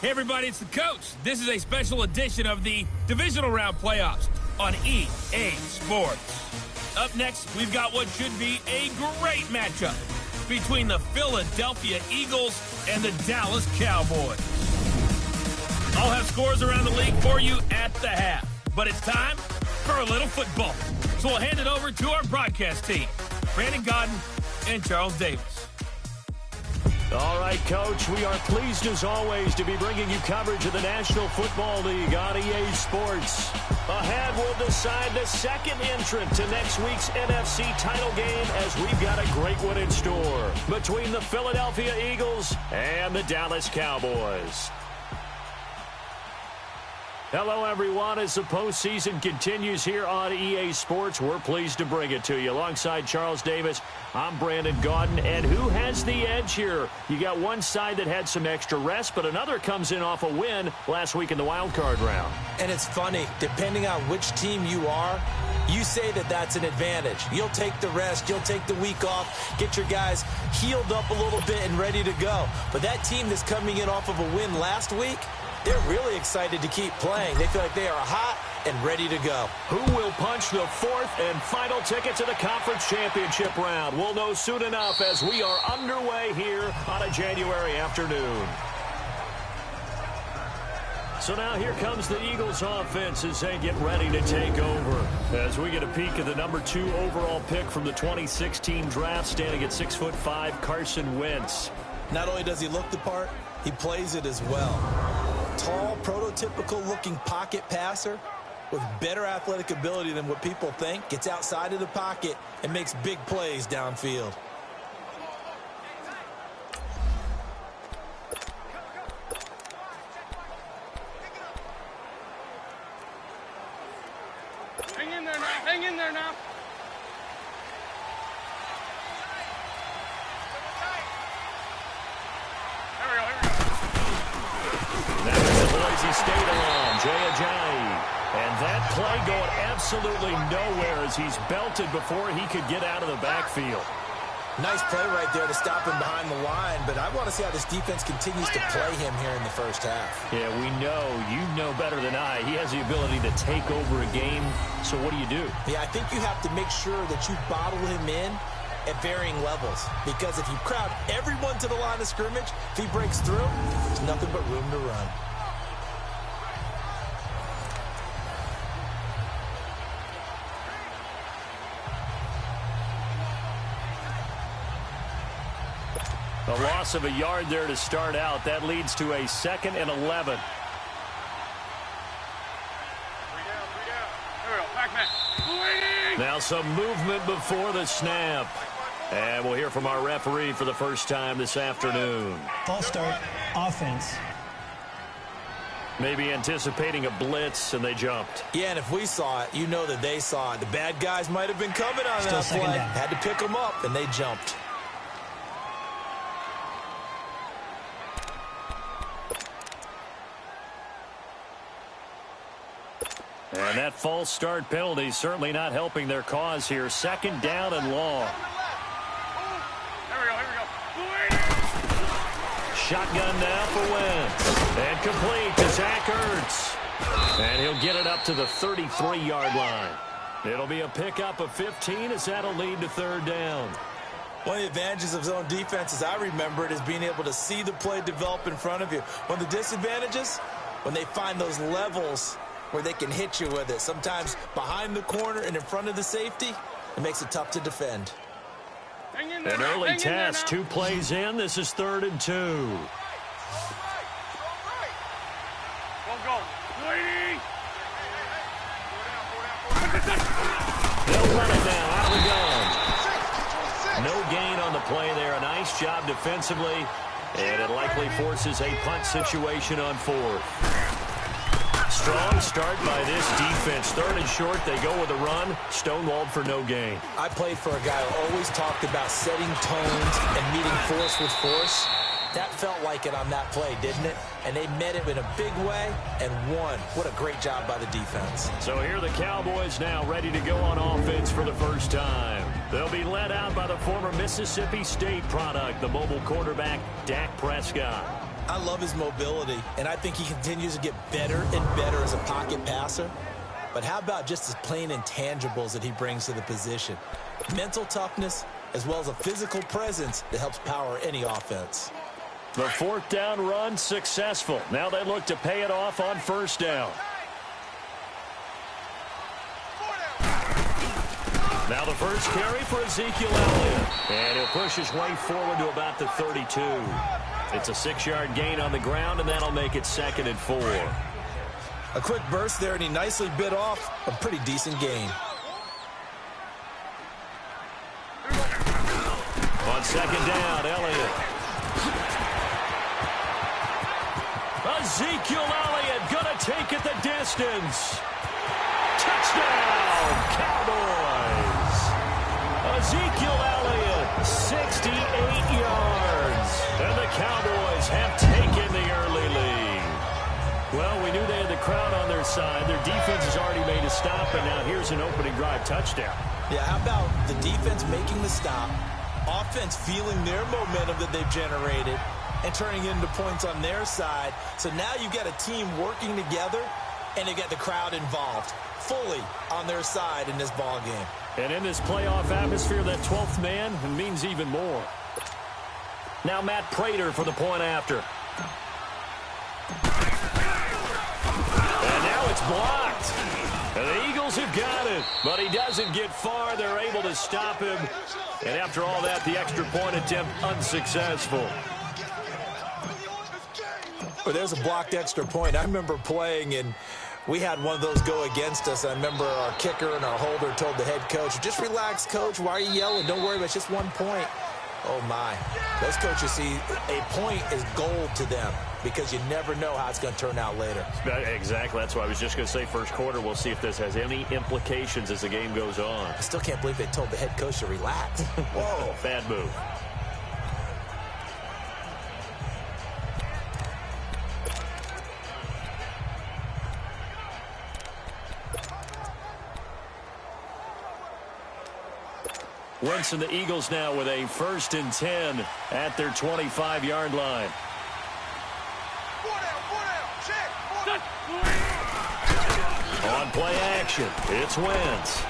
Hey everybody, it's the coach. This is a special edition of the Divisional Round Playoffs on EA Sports. Up next, we've got what should be a great matchup between the Philadelphia Eagles and the Dallas Cowboys. I'll have scores around the league for you at the half, but it's time for a little football. So we'll hand it over to our broadcast team, Brandon Godden and Charles Davis. All right, Coach, we are pleased as always to be bringing you coverage of the National Football League on EA Sports. Ahead, we'll decide the second entrant to next week's NFC title game as we've got a great one in store between the Philadelphia Eagles and the Dallas Cowboys. Hello, everyone. As the postseason continues here on EA Sports, we're pleased to bring it to you. Alongside Charles Davis, I'm Brandon Gaudin. And who has the edge here? You got one side that had some extra rest, but another comes in off a win last week in the wild card round. And it's funny, depending on which team you are, you say that that's an advantage. You'll take the rest, you'll take the week off, get your guys healed up a little bit and ready to go. But that team that's coming in off of a win last week, they're really excited to keep playing. They feel like they are hot and ready to go. Who will punch the fourth and final ticket to the conference championship round? We'll know soon enough as we are underway here on a January afternoon. So now here comes the Eagles offense as they get ready to take over. As we get a peek at the number 2 overall pick from the 2016 draft, standing at 6'5", Carson Wentz. Not only does he look the part, he plays it as well. Tall, prototypical-looking pocket passer with better athletic ability than what people think. Gets outside of the pocket and makes big plays downfield. Hang in there now. Hang in there now. Here we go. Here we go. That is the Boise State alum, Jay Ajayi. And that play going absolutely nowhere as he's belted before he could get out of the backfield. Nice play right there to stop him behind the line, but I want to see how this defense continues to play him here in the first half. Yeah, we know. You know better than I. He has the ability to take over a game, so what do you do? Yeah, I think you have to make sure that you bottle him in at varying levels, because if you crowd everyone to the line of scrimmage, if he breaks through, there's nothing but room to run. A loss of a yard there to start out. That leads to a 2nd and 11. Now some movement before the snap. And we'll hear from our referee for the first time this afternoon. False start, offense. Maybe anticipating a blitz, and they jumped. Yeah, and if we saw it, you know that they saw it. The bad guys might have been coming on Still that play. down. Had to pick them up, and they jumped. And that false start penalty certainly not helping their cause here. 2nd down and long. Here we go. Shotgun now for Wentz. And complete to Zach Ertz. And he'll get it up to the 33-yard line. It'll be a pickup of 15 as that'll lead to 3rd down. One of the advantages of zone defense, as I remember it, is being able to see the play develop in front of you. One of the disadvantages, when they find those levels where they can hit you with it. Sometimes behind the corner and in front of the safety, it makes it tough to defend. An early test, 2 plays in. This is 3rd and 2. Go. They'll run it now out of the gun. No gain on the play there. A nice job defensively. And it likely forces a punt situation on 4th. Strong start by this defense. 3rd and short, they go with a run. Stonewalled for no gain. I played for a guy who always talked about setting tones and meeting force with force. That felt like it on that play, didn't it? And they met it in a big way and won. What a great job by the defense. So here the Cowboys now ready to go on offense for the first time. They'll be led out by the former Mississippi State product, the mobile quarterback, Dak Prescott. I love his mobility, and I think he continues to get better and better as a pocket passer. But how about just his plain intangibles that he brings to the position? Mental toughness, as well as a physical presence that helps power any offense. The fourth down run successful. Now they look to pay it off on first down. Now the first carry for Ezekiel Elliott. And he'll push his way forward to about the 32. It's a 6-yard gain on the ground, and that'll make it 2nd and 4. A quick burst there, and he nicely bit off a pretty decent gain. On 2nd down, Elliott. Ezekiel Elliott gonna take it the distance. Touchdown, Cowboys. Ezekiel Elliott, 68 yards. And the Cowboys have taken the early lead. Well, we knew they had the crowd on their side. Their defense has already made a stop, and now here's an opening drive touchdown. Yeah, how about the defense making the stop, offense feeling their momentum that they've generated, and turning it into points on their side. So now you've got a team working together, and they've got the crowd involved fully on their side in this ball game. And in this playoff atmosphere, that 12th man means even more. Now Matt Prater for the point after. And now it's blocked. And the Eagles have got it, but he doesn't get far. They're able to stop him. And after all that, the extra point attempt unsuccessful. Well, there's a blocked extra point. I remember playing, and we had one of those go against us. I remember our kicker and our holder told the head coach, just relax, coach. Why are you yelling? Don't worry about it. It's just 1 point. Oh, my. Those coaches see a point is gold to them because you never know how it's going to turn out later. Exactly. That's why I was just going to say first quarter. We'll see if this has any implications as the game goes on. I still can't believe they told the head coach to relax. Whoa, bad move. Wentz and the Eagles now with a 1st and 10 at their 25-yard line. On play action, it's Wentz.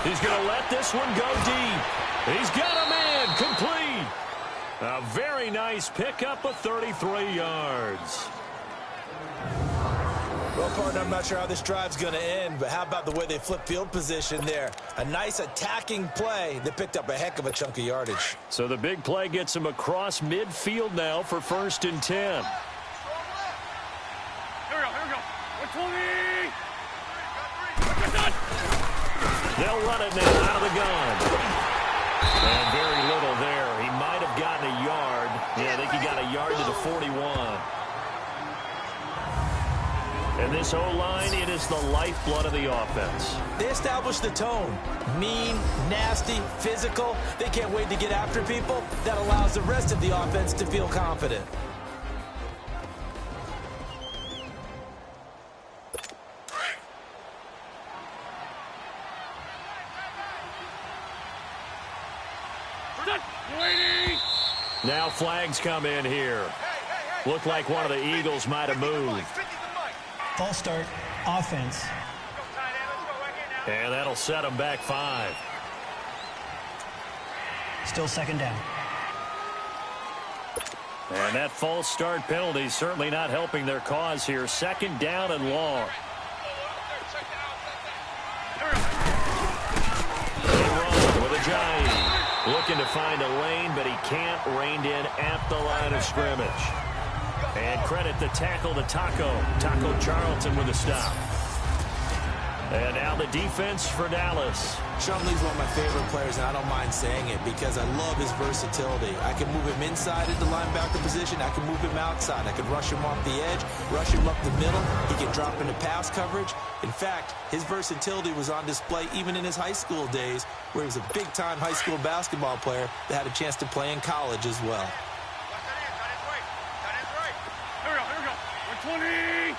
He's going to let this one go deep. He's got a man complete. A very nice pickup of 33 yards. Well, partner, I'm not sure how this drive's going to end, but how about the way they flip field position there? A nice attacking play that picked up a heck of a chunk of yardage. So the big play gets him across midfield now for 1st and 10. Here we go. 120. They'll run it now out of the gun. And very little there. He might have gotten a yard. Yeah, I think he got a yard to the 41. And this O-line, it is the lifeblood of the offense. They established the tone. Mean, nasty, physical. They can't wait to get after people. That allows the rest of the offense to feel confident. Now flags come in here. Looked like one of the Eagles might have moved. False start, offense. And that'll set them back 5. Still 2nd down. And that false start penalty certainly not helping their cause here. 2nd down and long. They run with Ajayi. Looking to find a lane, but he can't. Reined in at the line of scrimmage. And credit the tackle to Taco Charlton with a stop. And now the defense for Dallas. Shumley's one of my favorite players, and I don't mind saying it because I love his versatility. I can move him inside into linebacker position. I can move him outside. I can rush him off the edge, rush him up the middle. He can drop into pass coverage. In fact, his versatility was on display even in his high school days, where he was a big-time high school basketball player that had a chance to play in college as well. 20.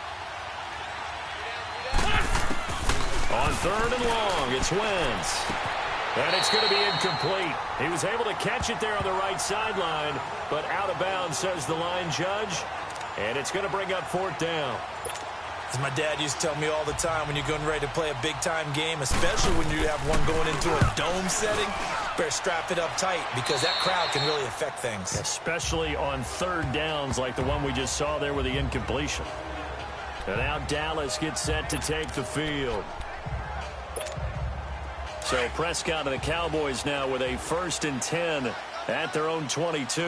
On 3rd and long, it's Wentz. And it's going to be incomplete. He was able to catch it there on the right sideline, but out of bounds, says the line judge. And it's going to bring up 4th down. As my dad used to tell me all the time, when you're getting ready to play a big-time game, especially when you have one going into a dome setting, better strap it up tight because that crowd can really affect things. Especially on 3rd downs like the one we just saw there with the incompletion. And now Dallas gets set to take the field. So Prescott and the Cowboys now with a 1st and 10 at their own 22.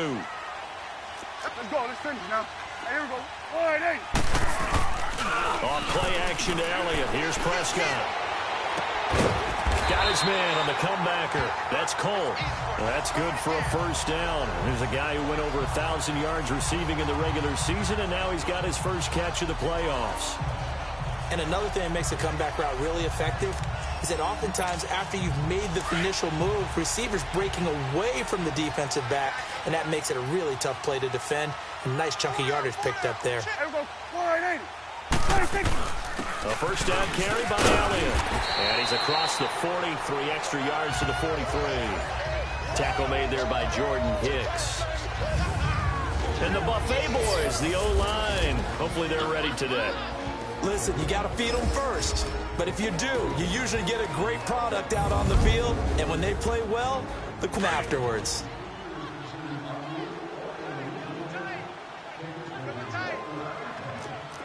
Let's go. Let's finish now. Hey, here we go. Wide eight. Off play action to Elliott. Here's Prescott. Got his man on the comebacker. That's Cole. Well, that's good for a 1st down. There's a guy who went over 1,000 yards receiving in the regular season, and now he's got his first catch of the playoffs. And another thing that makes a comeback route really effective is that oftentimes after you've made the initial move, receivers breaking away from the defensive back, and that makes it a really tough play to defend. A nice chunk of yardage picked up there. Here we go. Wide eight. A 1st down carry by Elliott. And he's across the 40, 3 extra yards to the 43. Tackle made there by Jordan Hicks. And the Buffet boys, the O-line. Hopefully they're ready today. Listen, you got to feed them first. But if you do, you usually get a great product out on the field. And when they play well, look them afterwards.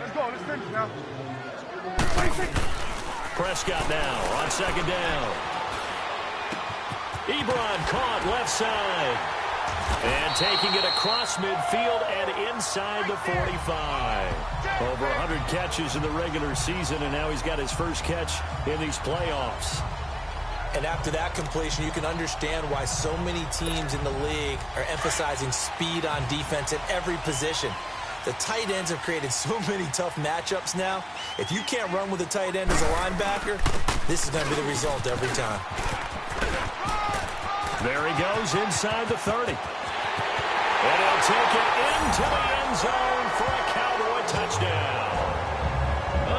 Let's go. Let's finish now. Prescott now on 2nd down. Ebron caught left side. And taking it across midfield and inside the 45. Over 100 catches in the regular season, and now he's got his first catch in these playoffs. And after that completion, you can understand why so many teams in the league are emphasizing speed on defense at every position. The tight ends have created so many tough matchups now. If you can't run with a tight end as a linebacker, this is going to be the result every time. There he goes inside the 30. And he'll take it into the end zone for a Cowboy touchdown.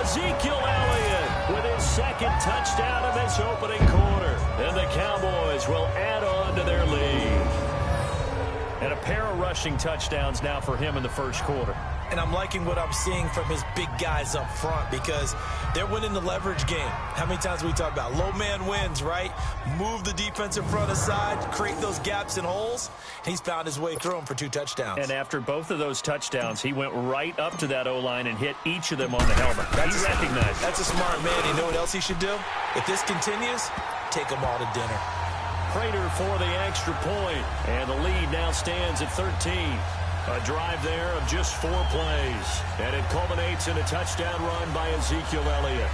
Ezekiel Elliott with his 2nd touchdown in this opening quarter. And the Cowboys will add on to their lead. And a pair of rushing touchdowns now for him in the 1st quarter. And I'm liking what I'm seeing from his big guys up front because they're winning the leverage game. How many times we talk about low man wins, right? Move the defensive front aside, create those gaps and holes. He's found his way through them for 2 touchdowns. And after both of those touchdowns, he went right up to that O-line and hit each of them on the helmet. He recognized. That's a smart man. You know what else he should do? If this continues, take them all to dinner. Prater for the extra point, and the lead now stands at 13. A drive there of just 4 plays, and it culminates in a touchdown run by Ezekiel Elliott.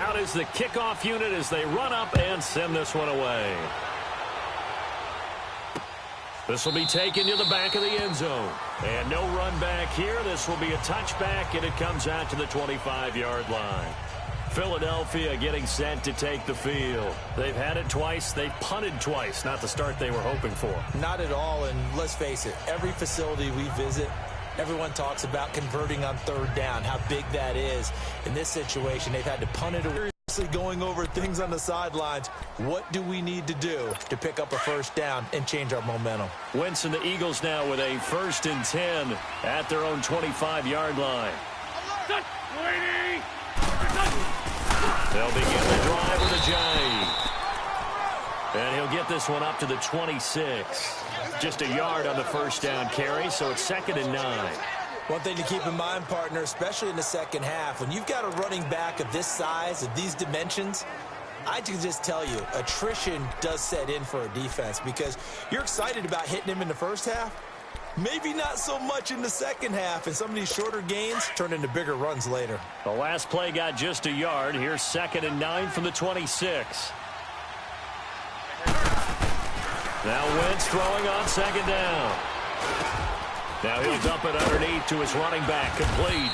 Out is the kickoff unit as they run up and send this one away. This will be taken to the back of the end zone. And no run back here. This will be a touchback, and it comes out to the 25-yard line. Philadelphia getting set to take the field. They've had it twice. They've punted twice. Not the start they were hoping for. Not at all, and let's face it, every facility we visit, everyone talks about converting on 3rd down, how big that is. In this situation, they've had to punt it away. Going over things on the sidelines. What do we need to do to pick up a 1st down and change our momentum? Wentz and the Eagles now with a 1st and 10 at their own 25-yard line. They'll begin the drive with a J. And he'll get this one up to the 26. Just a yard on the 1st down carry, so it's 2nd and 9. One thing to keep in mind, partner, especially in the second half, when you've got a running back of this size, of these dimensions, I can just tell you, attrition does set in for a defense because you're excited about hitting him in the first half. Maybe not so much in the second half, and some of these shorter gains turn into bigger runs later. The last play got just a yard. Here's 2nd and 9 from the 26. Now Wentz throwing on 2nd down. Now he'll dump it underneath to his running back, complete.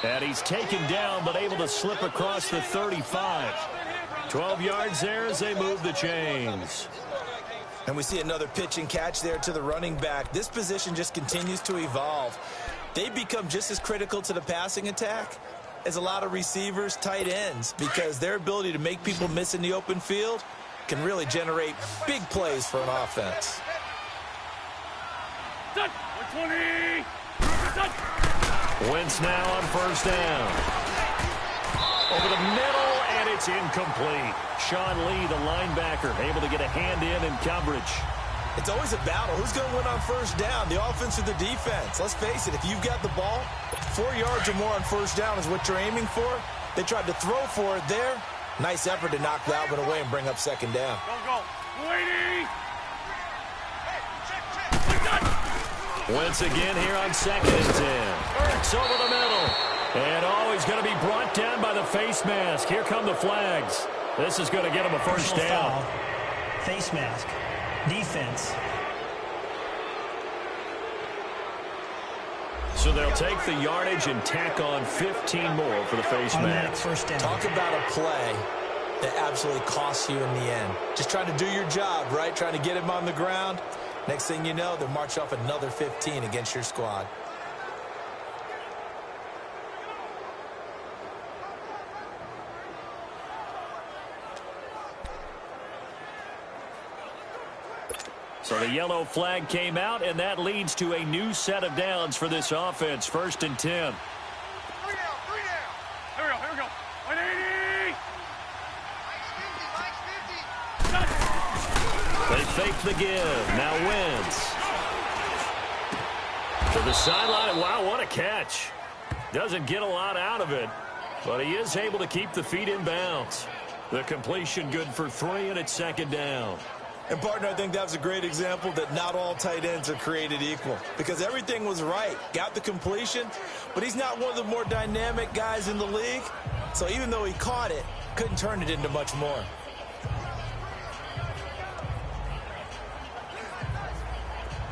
And he's taken down, but able to slip across the 35. 12 yards there as they move the chains. And we see another pitch and catch there to the running back. This position just continues to evolve. They become just as critical to the passing attack as a lot of receivers, tight ends, because their ability to make people miss in the open field can really generate big plays for an offense. Done. 120. Done. Wentz now on first down. Over the middle, and it's incomplete. Sean Lee, the linebacker, able to get a hand in coverage. It's always a battle. Who's going to win on first down, the offense or the defense? Let's face it, if you've got the ball, 4 yards or more on first down is what you're aiming for. They tried to throw for it there. Nice effort to knock that one away and bring up second down. Go. Waiting. Wentz again here on 2nd and 10. Hurts over the middle. And he's going to be brought down by the face mask. Here come the flags. This is going to get him a first down. Foul. Face mask. Defense. So they'll take the yardage and tack on 15 more for the face mask. First down. Talk about a play that absolutely costs you in the end. Just trying to do your job, right? Trying to get him on the ground. Next thing you know, they'll march off another 15 against your squad. So the yellow flag came out, and that leads to a new set of downs for this offense. 1st and 10. 3 down. Here we go. 180. They fake the give. Now Wentz. To the sideline. Wow, what a catch. Doesn't get a lot out of it, but he is able to keep the feet in bounds. The completion good for 3, and it's 2nd down. And, partner, I think that was a great example that not all tight ends are created equal, because everything was right. Got the completion, but he's not one of the more dynamic guys in the league. So even though he caught it, couldn't turn it into much more.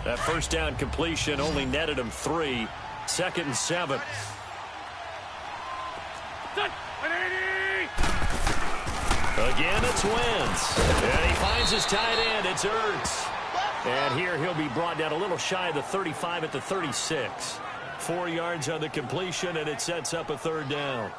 That first down completion only netted him 3. 2nd and 7. Done. 180. Again, it's Wentz. And he finds his tight end. It's Ertz. And here he'll be brought down a little shy of the 35 at the 36. 4 yards on the completion, and it sets up a 3rd down.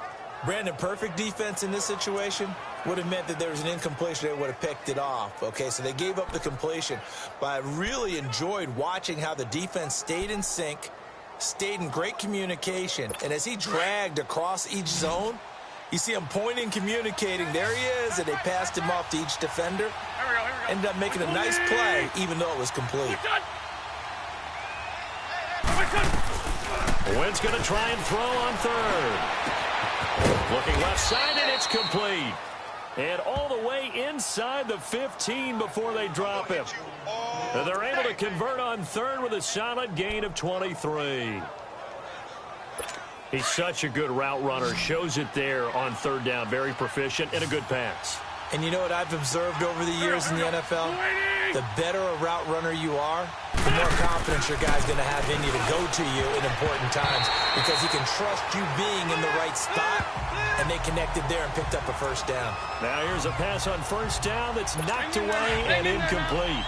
Brandon, perfect defense in this situation would have meant that there was an incompletion. They would have picked it off. Okay, so they gave up the completion. But I really enjoyed watching how the defense stayed in sync, stayed in great communication. And as he dragged across each zone, you see him pointing, communicating. There he is, and they passed him off to each defender. Here we go. Ended up making a nice play, even though it was complete. Wentz going to try and throw on 3rd. Looking left side, and it's complete. And all the way inside the 15 before they drop him. And they're able to convert on 3rd with a solid gain of 23. He's such a good route runner. Shows it there on 3rd down. Very proficient and a good pass. And you know what I've observed over the years in the NFL? The better a route runner you are, the more confidence your guy's going to have in you to go to you in important times, because he can trust you being in the right spot, and they connected there and picked up a first down. Now here's a pass on 1st down that's knocked away and incomplete.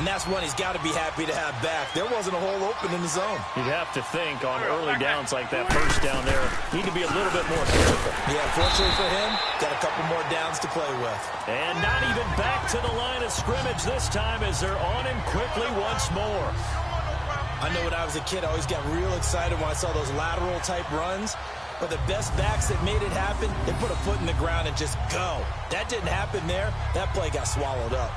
And that's one he's got to be happy to have back. There wasn't a hole open in the zone. You'd have to think on early downs like that, 1st down there, need to be a little bit more careful. Yeah, fortunately for him, got a couple more downs to play with. And not even back to the line of scrimmage this time as they're on him quickly once more. I know when I was a kid, I always got real excited when I saw those lateral type runs. But the best backs that made it happen, they put a foot in the ground and just go. That didn't happen there. That play got swallowed up.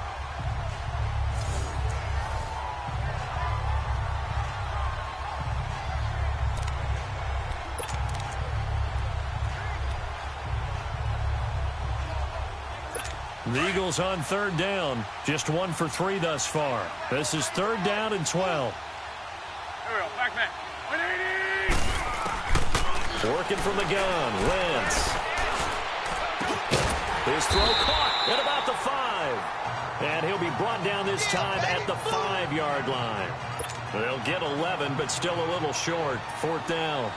The Eagles on 3rd down. Just 1 for 3 thus far. This is 3rd down and 12. Here we go. Back. 180. Working from the gun. Wentz. His throw caught at about the 5. And he'll be brought down this time at the 5-yard line. They'll get 11, but still a little short. 4th down.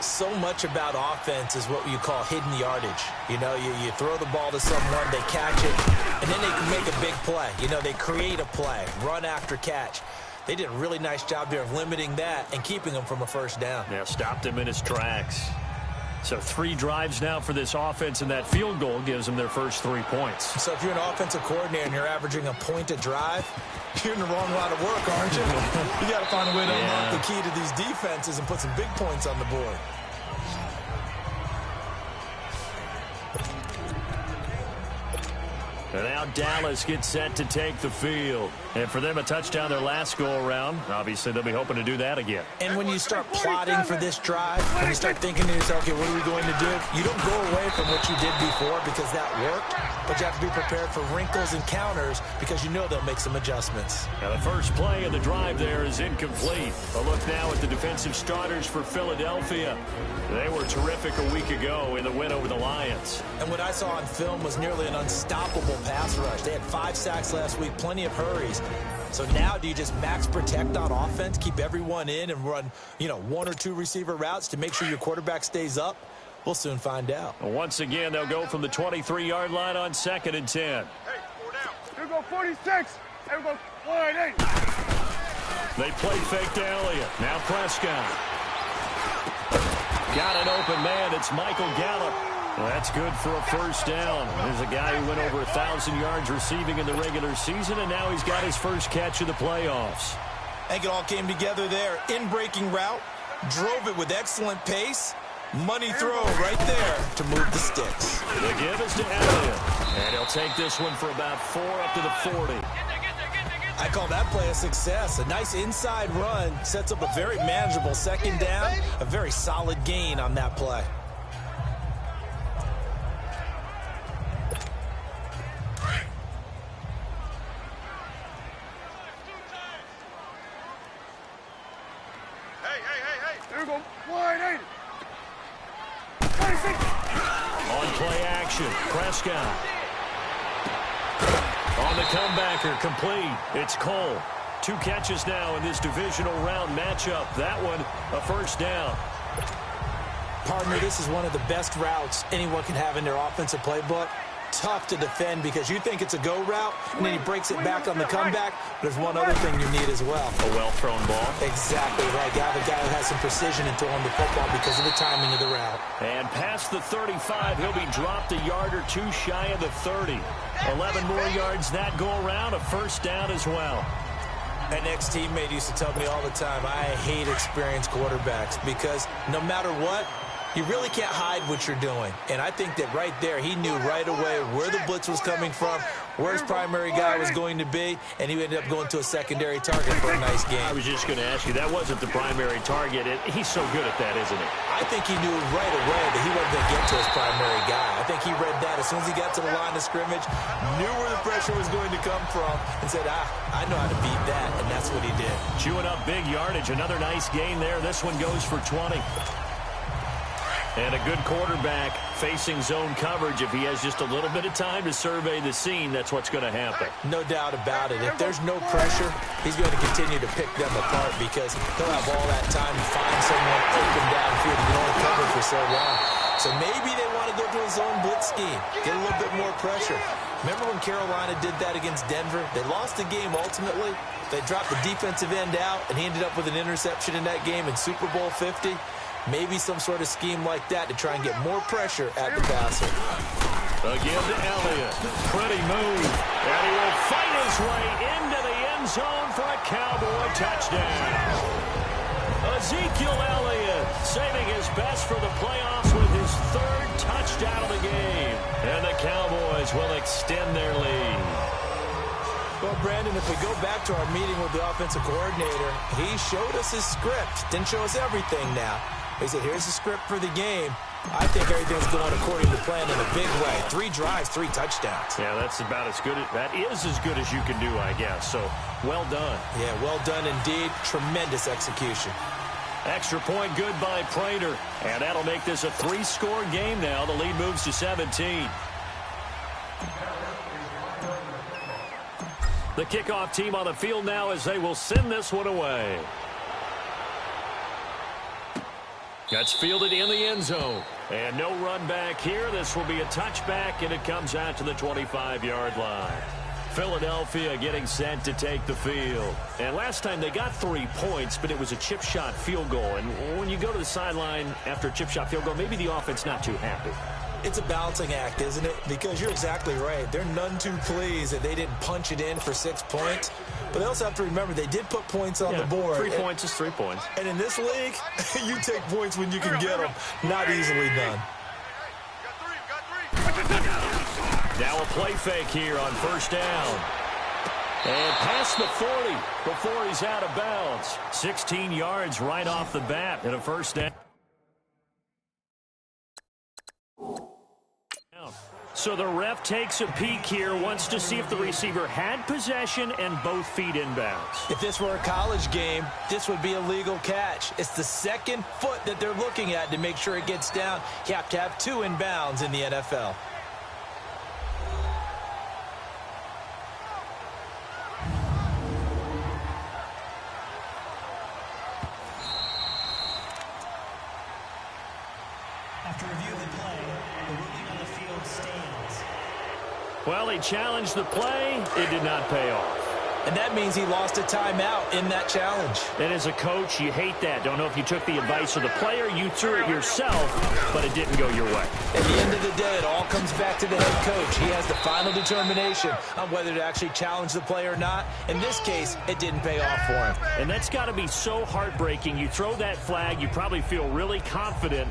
So much about offense is what you call hidden yardage. You know, you throw the ball to someone, they catch it, and then they can make a big play. You know, they create a play, run after catch. They did a really nice job there of limiting that and keeping him from a first down. Yeah, stopped him in his tracks. So 3 drives now for this offense, and that field goal gives them their first 3 points. So if you're an offensive coordinator and you're averaging a point a drive, you're in the wrong line of work, aren't you? You got to find a way to unlock the key to these defenses and put some big points on the board. And now Dallas gets set to take the field. And for them, a touchdown their last go-around. Obviously, they'll be hoping to do that again. And when you start plotting for this drive, when you start thinking to yourself, okay, what are we going to do? You don't go away from what you did before because that worked, but you have to be prepared for wrinkles and counters because you know they'll make some adjustments. Now the first play of the drive there is incomplete. A look now at the defensive starters for Philadelphia. They were terrific a week ago in the win over the Lions. And what I saw on film was nearly an unstoppable pass rush. They had 5 sacks last week, plenty of hurries. So now do you just max protect on offense, keep everyone in and run, 1 or 2 receiver routes to make sure your quarterback stays up? We'll soon find out. Once again, they'll go from the 23-yard line on 2nd and 10. Hey, 4 down. Here go 46. Here go wide 8. They play fake to Elliott. Now Prescott. Got an open man. It's Michael Gallup. Well, that's good for a first down. There's a guy who went over 1,000 yards receiving in the regular season, and now he's got his first catch of the playoffs. I think it all came together there. In-breaking route, drove it with excellent pace. Money throw right there to move the sticks. The give is to Elliott, and he'll take this one for about 4 up to the 40. I call that play a success. A nice inside run sets up a very manageable second down, a very solid gain on that play. Here we go. Wide 8. 26. On play action, Prescott. On the comebacker, complete. It's Cole. 2 catches now in this divisional round matchup. That one, a first down. Partner, this is one of the best routes anyone can have in their offensive playbook. Tough to defend because you think it's a go route, and then he breaks it back on the comeback. There's one other thing you need as well. A well-thrown ball. Exactly right. You have a guy who has some precision in throwing the football because of the timing of the route. And past the 35, he'll be dropped a yard or 2 shy of the 30. 11 more yards that go around, a first down as well. An ex-teammate used to tell me all the time, I hate experienced quarterbacks because no matter what, you really can't hide what you're doing. And I think that right there, he knew right away where the blitz was coming from, where his primary guy was going to be, and he ended up going to a secondary target for a nice game. I was just going to ask you, that wasn't the primary target. He's so good at that, isn't he? I think he knew right away that he wasn't going to get to his primary guy. I think he read that as soon as he got to the line of scrimmage, knew where the pressure was going to come from, and said, I know how to beat that, and that's what he did. Chewing up big yardage. Another nice gain there. This one goes for 20. And a good quarterback facing zone coverage. If he has just a little bit of time to survey the scene, that's what's going to happen. No doubt about it. If there's no pressure, he's going to continue to pick them apart because he'll have all that time to find someone open downfield. He can only cover for so long. So maybe they want to go to a zone blitz scheme, get a little bit more pressure. Remember when Carolina did that against Denver? They lost the game ultimately. They dropped the defensive end out, and he ended up with an interception in that game in Super Bowl 50. Maybe some sort of scheme like that to try and get more pressure at the passer. Again to Elliott. Pretty move. And he will fight his way into the end zone for a Cowboy touchdown. Ezekiel Elliott saving his best for the playoffs with his 3rd touchdown of the game. And the Cowboys will extend their lead. Well, Brandon, if we go back to our meeting with the offensive coordinator, he showed us his script. Didn't show us everything now. He said, here's the script for the game. I think everything's going according to plan in a big way. 3 drives, 3 touchdowns. Yeah, that's about as good. That is as good as you can do, I guess. So, well done. Yeah, well done indeed. Tremendous execution. Extra point good by Prater. And that'll make this a 3-score game now. The lead moves to 17. The kickoff team on the field now as they will send this one away. That's fielded in the end zone. And no run back here. This will be a touchback, and it comes out to the 25-yard line. Philadelphia getting set to take the field. And last time they got 3 points, but it was a chip shot field goal. And when you go to the sideline after a chip shot field goal, maybe the offense not too happy. It's a balancing act, isn't it? Because you're exactly right. They're none too pleased that they didn't punch it in for 6 points. But they also have to remember they did put points on the board. 3 points is 3 points. And in this league, you take points when you can get them. Not easily done. Now a play fake here on first down. And past the 40 before he's out of bounds. 16 yards right off the bat and a first down. So the ref takes a peek here, wants to see if the receiver had possession and both feet inbounds. If this were a college game, this would be a legal catch. It's the second foot that they're looking at to make sure it gets down. You have to have 2 inbounds in the NFL. After review of the play, the ruling on the field stands. Well, he challenged the play. It did not pay off. And that means he lost a timeout in that challenge. And as a coach, you hate that. Don't know if you took the advice of the player. You threw it yourself, but it didn't go your way. At the end of the day, it all comes back to the head coach. He has the final determination on whether to actually challenge the play or not. In this case, it didn't pay off for him. And that's got to be so heartbreaking. You throw that flag, you probably feel really confident,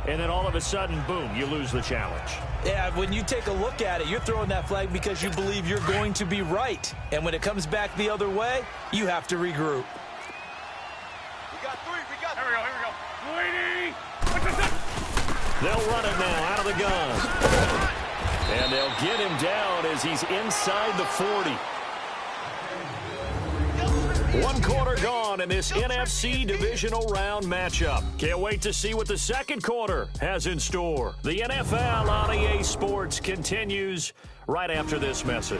and then all of a sudden, boom, you lose the challenge. Yeah, when you take a look at it, you're throwing that flag because you believe you're going to be right. And when it comes back the other way, you have to regroup. We got 3. Here we go. They'll run it now out of the gun. And they'll get him down as he's inside the 40. 1 quarter gone in this NFC divisional round matchup. Can't wait to see what the second quarter has in store. The NFL on EA Sports continues right after this message.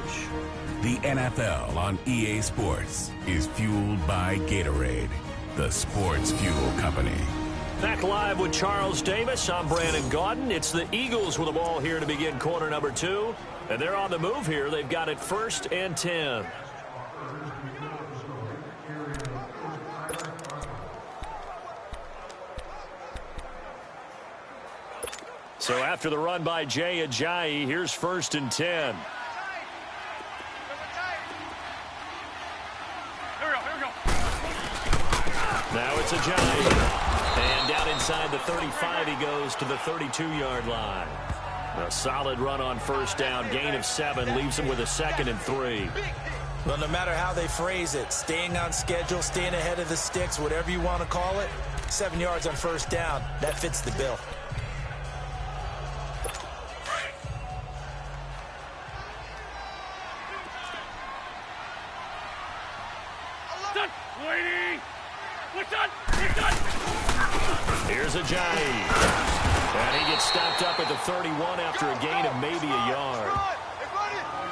The NFL on EA Sports is fueled by Gatorade, the sports fuel company. Back live with Charles Davis. I'm Brandon Gaudin. It's the Eagles with the ball here to begin quarter number 2. And they're on the move here. They've got it 1st and 10. So after the run by Jay Ajayi, here's 1st and 10. Here we go. Now it's Ajayi. And down inside the 35, he goes to the 32-yard line. A solid run on first down, gain of 7, leaves him with a 2nd and 3. Well, no matter how they phrase it, staying on schedule, staying ahead of the sticks, whatever you want to call it, 7 yards on first down, that fits the bill. Here's Ajayi. And he gets stopped up at the 31 after a gain of maybe a yard.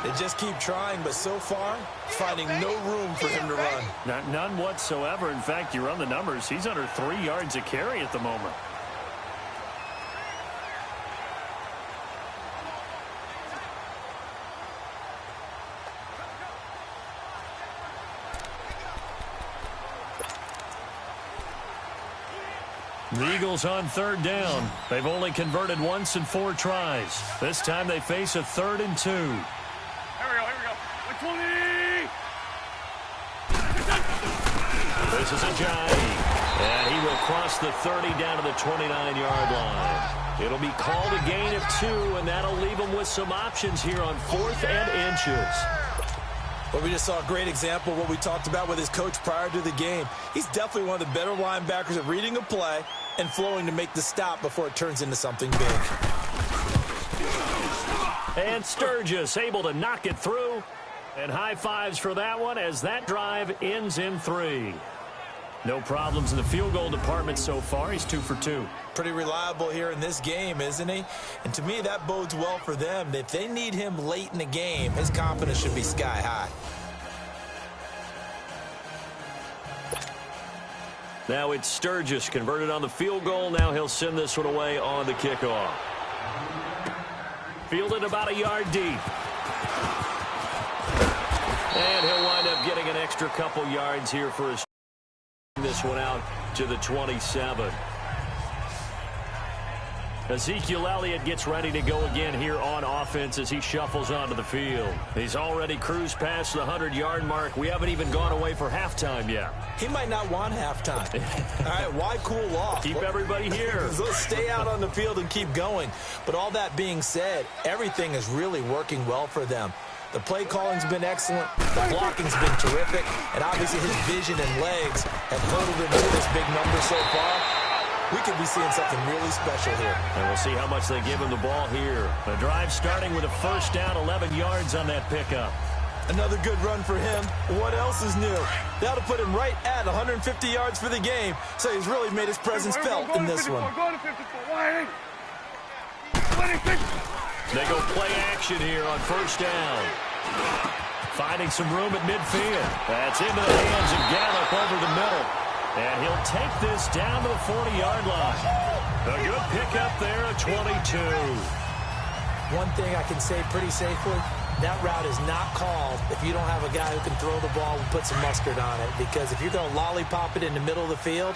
They just keep trying, but so far, finding no room for him to run. None whatsoever. In fact, you run the numbers. He's under 3 yards a carry at the moment. The Eagles on 3rd down. They've only converted once in 4 tries. This time they face a 3rd and 2. Here we go. 120. This is Ajayi. And he will cross the 30 down to the 29-yard line. It'll be called a gain of 2, and that'll leave him with some options here on 4th and inches. Well, we just saw a great example of what we talked about with his coach prior to the game. He's definitely one of the better linebackers at reading a play and flowing to make the stop before it turns into something big. And Sturgis able to knock it through. And high fives for that one as that drive ends in 3. No problems in the field goal department so far. He's 2 for 2. Pretty reliable here in this game, isn't he? And to me, that bodes well for them. If they need him late in the game, his confidence should be sky high. Now it's Sturgis converted on the field goal. Now he'll send this one away on the kickoff. Fielded about a yard deep. And he'll wind up getting an extra couple yards here for his this one out to the 27. Ezekiel Elliott gets ready to go again here on offense as he shuffles onto the field. He's already cruised past the 100-yard mark. We haven't even gone away for halftime yet. He might not want halftime. All right, why cool off? Keep everybody here. Let's stay out on the field and keep going. But all that being said, everything is really working well for them. The play calling's been excellent, the blocking's been terrific, and obviously his vision and legs have hurdled him to this big number so far. We could be seeing something really special here. And we'll see how much they give him the ball here. The drive starting with a first down, 11 yards on that pickup. Another good run for him. What else is new? That'll put him right at 150 yards for the game, so he's really made his presence felt in this one. They go play action here on first down. Finding some room at midfield. That's into the hands of Gallup over the middle. And he'll take this down to the 40-yard line. A good pickup there at 22. One thing I can say pretty safely, that route is not called if you don't have a guy who can throw the ball and put some mustard on it. Because if you're going to lollipop it in the middle of the field,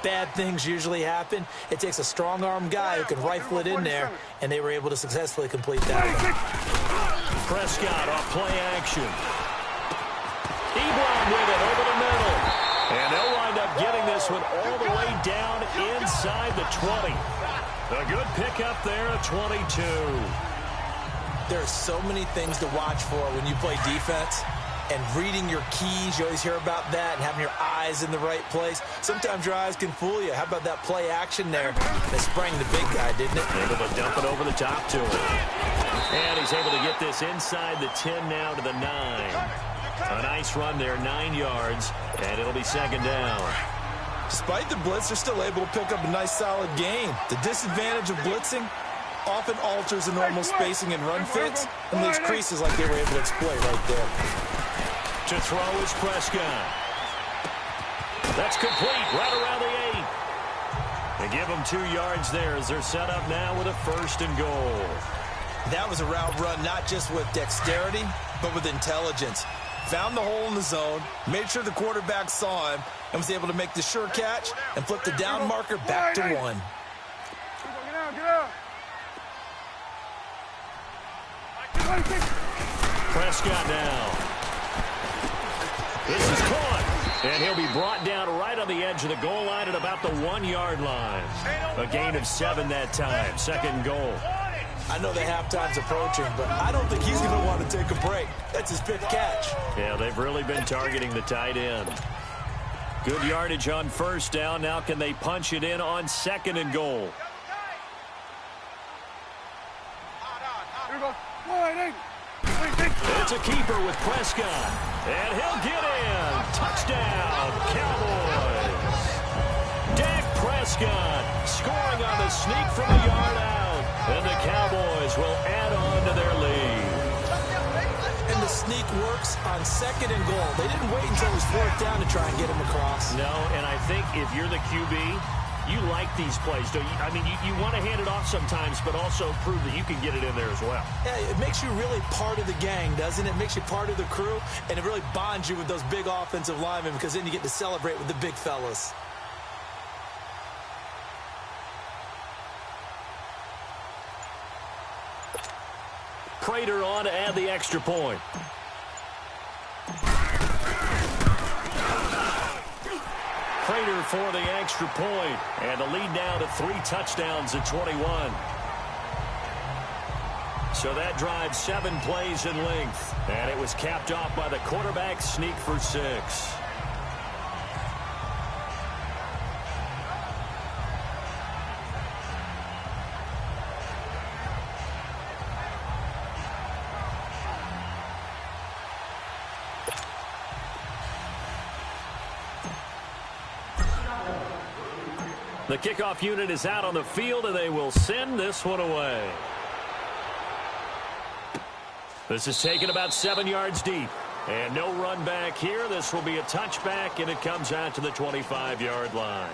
bad things usually happen. It takes a strong-arm guy who can rifle it in there, and they were able to successfully complete that one. Prescott off play action. Ebron with it over the middle. And they'll wind up getting this one all the way down inside the 20. A good pickup there at 22. There's so many things to watch for when you play defense. And reading your keys, you always hear about that, and having your eyes in the right place. Sometimes your eyes can fool you. How about that play action there? They sprang the big guy, didn't it? Able to dump it over the top to him. And he's able to get this inside the 10 now to the 9. A nice run there, 9 yards, and it'll be second down. Despite the blitz, they're still able to pick up a nice solid gain. The disadvantage of blitzing often alters the normal spacing and run fits and leaves creases like they were able to exploit right there. To throw is Prescott. That's complete right around the 8. They give them 2 yards there as they're set up now with a first and goal. That was a route run not just with dexterity, but with intelligence. Found the hole in the zone, made sure the quarterback saw him, and was able to make the sure catch and flip the down marker back to 1. Get out. Prescott now. This is caught, and he'll be brought down right on the edge of the goal line at about the 1-yard line. A gain of 7 that time, second goal. I know the halftime's approaching, but I don't think he's going to want to take a break. That's his 5th catch. Yeah, they've really been targeting the tight end. Good yardage on first down. Now can they punch it in on second and goal? It's a keeper with Prescott. And he'll get in. Touchdown, Cowboys. Dak Prescott scoring on the sneak from a yard out. And the Cowboys will add on to their lead. And the sneak works on second and goal. They didn't wait until it was 4th down to try and get him across. No, and I think if you're the QB, you like these plays, don't you? I mean, you want to hand it off sometimes, but also prove that you can get it in there as well. Yeah, it makes you really part of the gang, doesn't it? It makes you part of the crew, and it really bonds you with those big offensive linemen because then you get to celebrate with the big fellas. Prater on to add the extra point. Prater for the extra point, and the lead now to 3 touchdowns at 21. So that drive 7 plays in length, and it was capped off by the quarterback sneak for 6. The kickoff unit is out on the field, and they will send this one away. This is taken about 7 yards deep. And no run back here. This will be a touchback, and it comes out to the 25-yard line.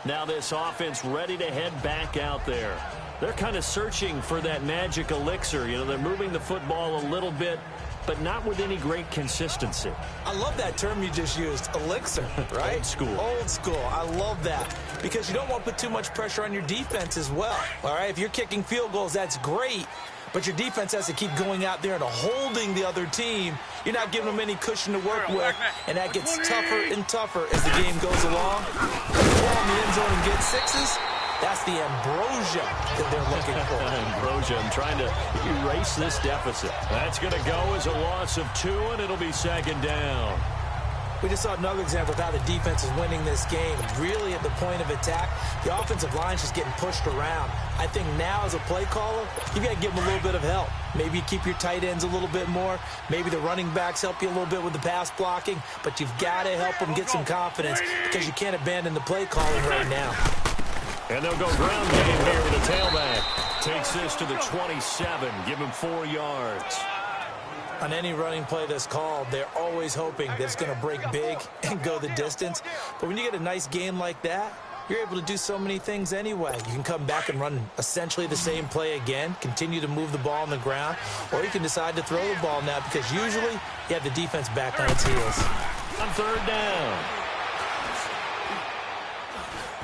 Now this offense ready to head back out there. They're kind of searching for that magic elixir. You know, they're moving the football a little bit, but not with any great consistency. I love that term you just used, elixir, right? Old school. Old school. I love that because you don't want to put too much pressure on your defense as well, all right? If you're kicking field goals, that's great, but your defense has to keep going out there and holding the other team. You're not giving them any cushion to work with, and that gets tougher and tougher as the game goes along. When you fall in the end zone and get sixes, that's the ambrosia that they're looking for. Ambrosia, I'm trying to erase this deficit. That's going to go as a loss of 2, and it'll be second down. We just saw another example of how the defense is winning this game. Really at the point of attack, the offensive line's just getting pushed around. I think now as a play caller, you got to give them a little bit of help. Maybe you keep your tight ends a little bit more. Maybe the running backs help you a little bit with the pass blocking. But you've got to help them get some confidence because you can't abandon the play calling right now. And they'll go ground game here with the tailback. Takes this to the 27. Give him 4 yards. On any running play that's called, they're always hoping that it's going to break big and go the distance. But when you get a nice game like that, you're able to do so many things anyway. You can come back and run essentially the same play again, continue to move the ball on the ground, or you can decide to throw the ball now because usually you have the defense back on its heels. On third down.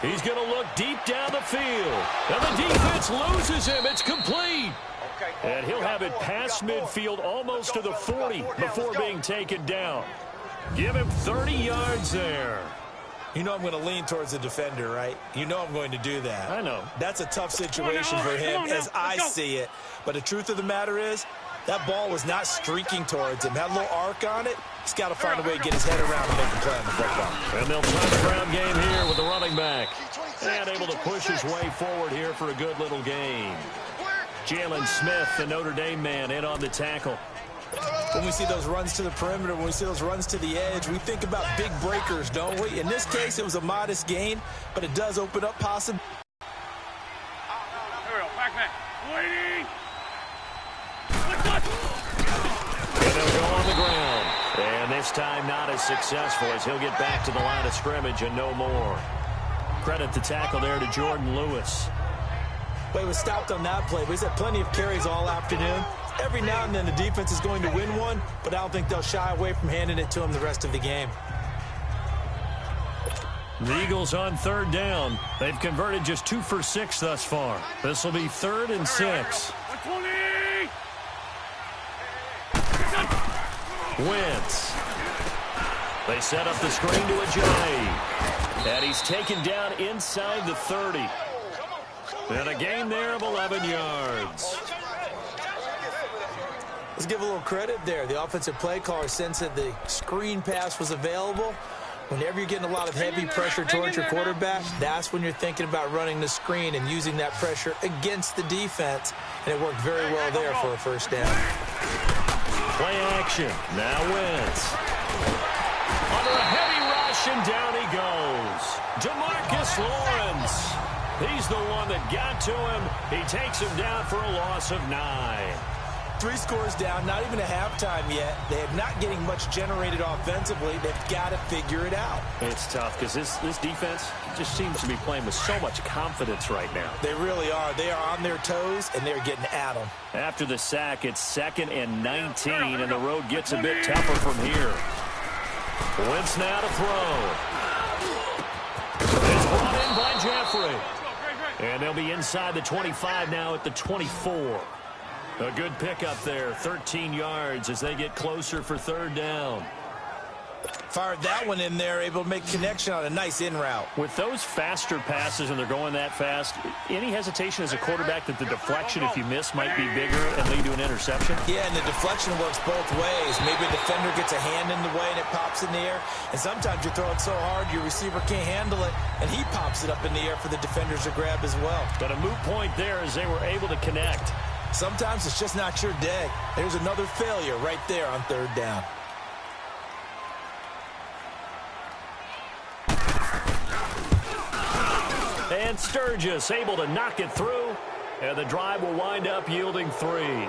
He's going to look deep down the field. And the defense loses him. It's complete. And he'll have it past midfield almost to the 40 before being taken down. Give him 30 yards there. You know I'm going to lean towards the defender, right? You know I'm going to do that. I know. That's a tough situation for him as I see it. But the truth of the matter is, that ball was not streaking towards him. Had a little arc on it. He's got to find a way to get his head around and make a play on the football. And they'll try the ground game here with the running back. And able to push his way forward here for a good little gain. Jalen Smith, the Notre Dame man, in on the tackle. When we see those runs to the perimeter, when we see those runs to the edge, we think about big breakers, don't we? In this case, it was a modest gain, but it does open up possible. And they'll go on the ground. And this time not as successful as he'll get back to the line of scrimmage and no more. Credit the tackle there to Jordan Lewis. Well, he was stopped on that play, but he's had plenty of carries all afternoon. Every now and then the defense is going to win one, but I don't think they'll shy away from handing it to him the rest of the game. The Eagles on third down. They've converted just 2 for 6 thus far. This will be 3rd and 6. Wentz. They set up the screen to Ajayi. And he's taken down inside the 30. And a gain there of 11 yards. Let's give a little credit there. The offensive play caller sensed that the screen pass was available. Whenever you're getting a lot of heavy pressure towards your quarterback, that's when you're thinking about running the screen and using that pressure against the defense. And it worked very well there for a first down. Play action. Now Wentz. Under a heavy rush, and down he goes. DeMarcus Lawrence. He's the one that got to him. He takes him down for a loss of 9. 3 scores down, not even a halftime yet. They are not getting much generated offensively. They've got to figure it out. It's tough because this defense just seems to be playing with so much confidence right now. They really are. They are on their toes, and they're getting at them. After the sack, it's 2nd and 19, and the road gets a bit tougher from here. Wentz now to throw. It's brought in by Jeffrey. And they'll be inside the 25 now at the 24. A good pickup there, 13 yards as they get closer for 3rd down. Fired that one in there, able to make connection on a nice in route. With those faster passes and they're going that fast, any hesitation as a quarterback that the deflection, if you miss, might be bigger and lead to an interception? Yeah, and the deflection works both ways. Maybe a defender gets a hand in the way and it pops in the air. And sometimes you throw it so hard your receiver can't handle it, and he pops it up in the air for the defenders to grab as well. But a moot point there as they were able to connect. Sometimes it's just not your day. There's another failure right there on 3rd down. And Sturgis able to knock it through, and the drive will wind up yielding 3.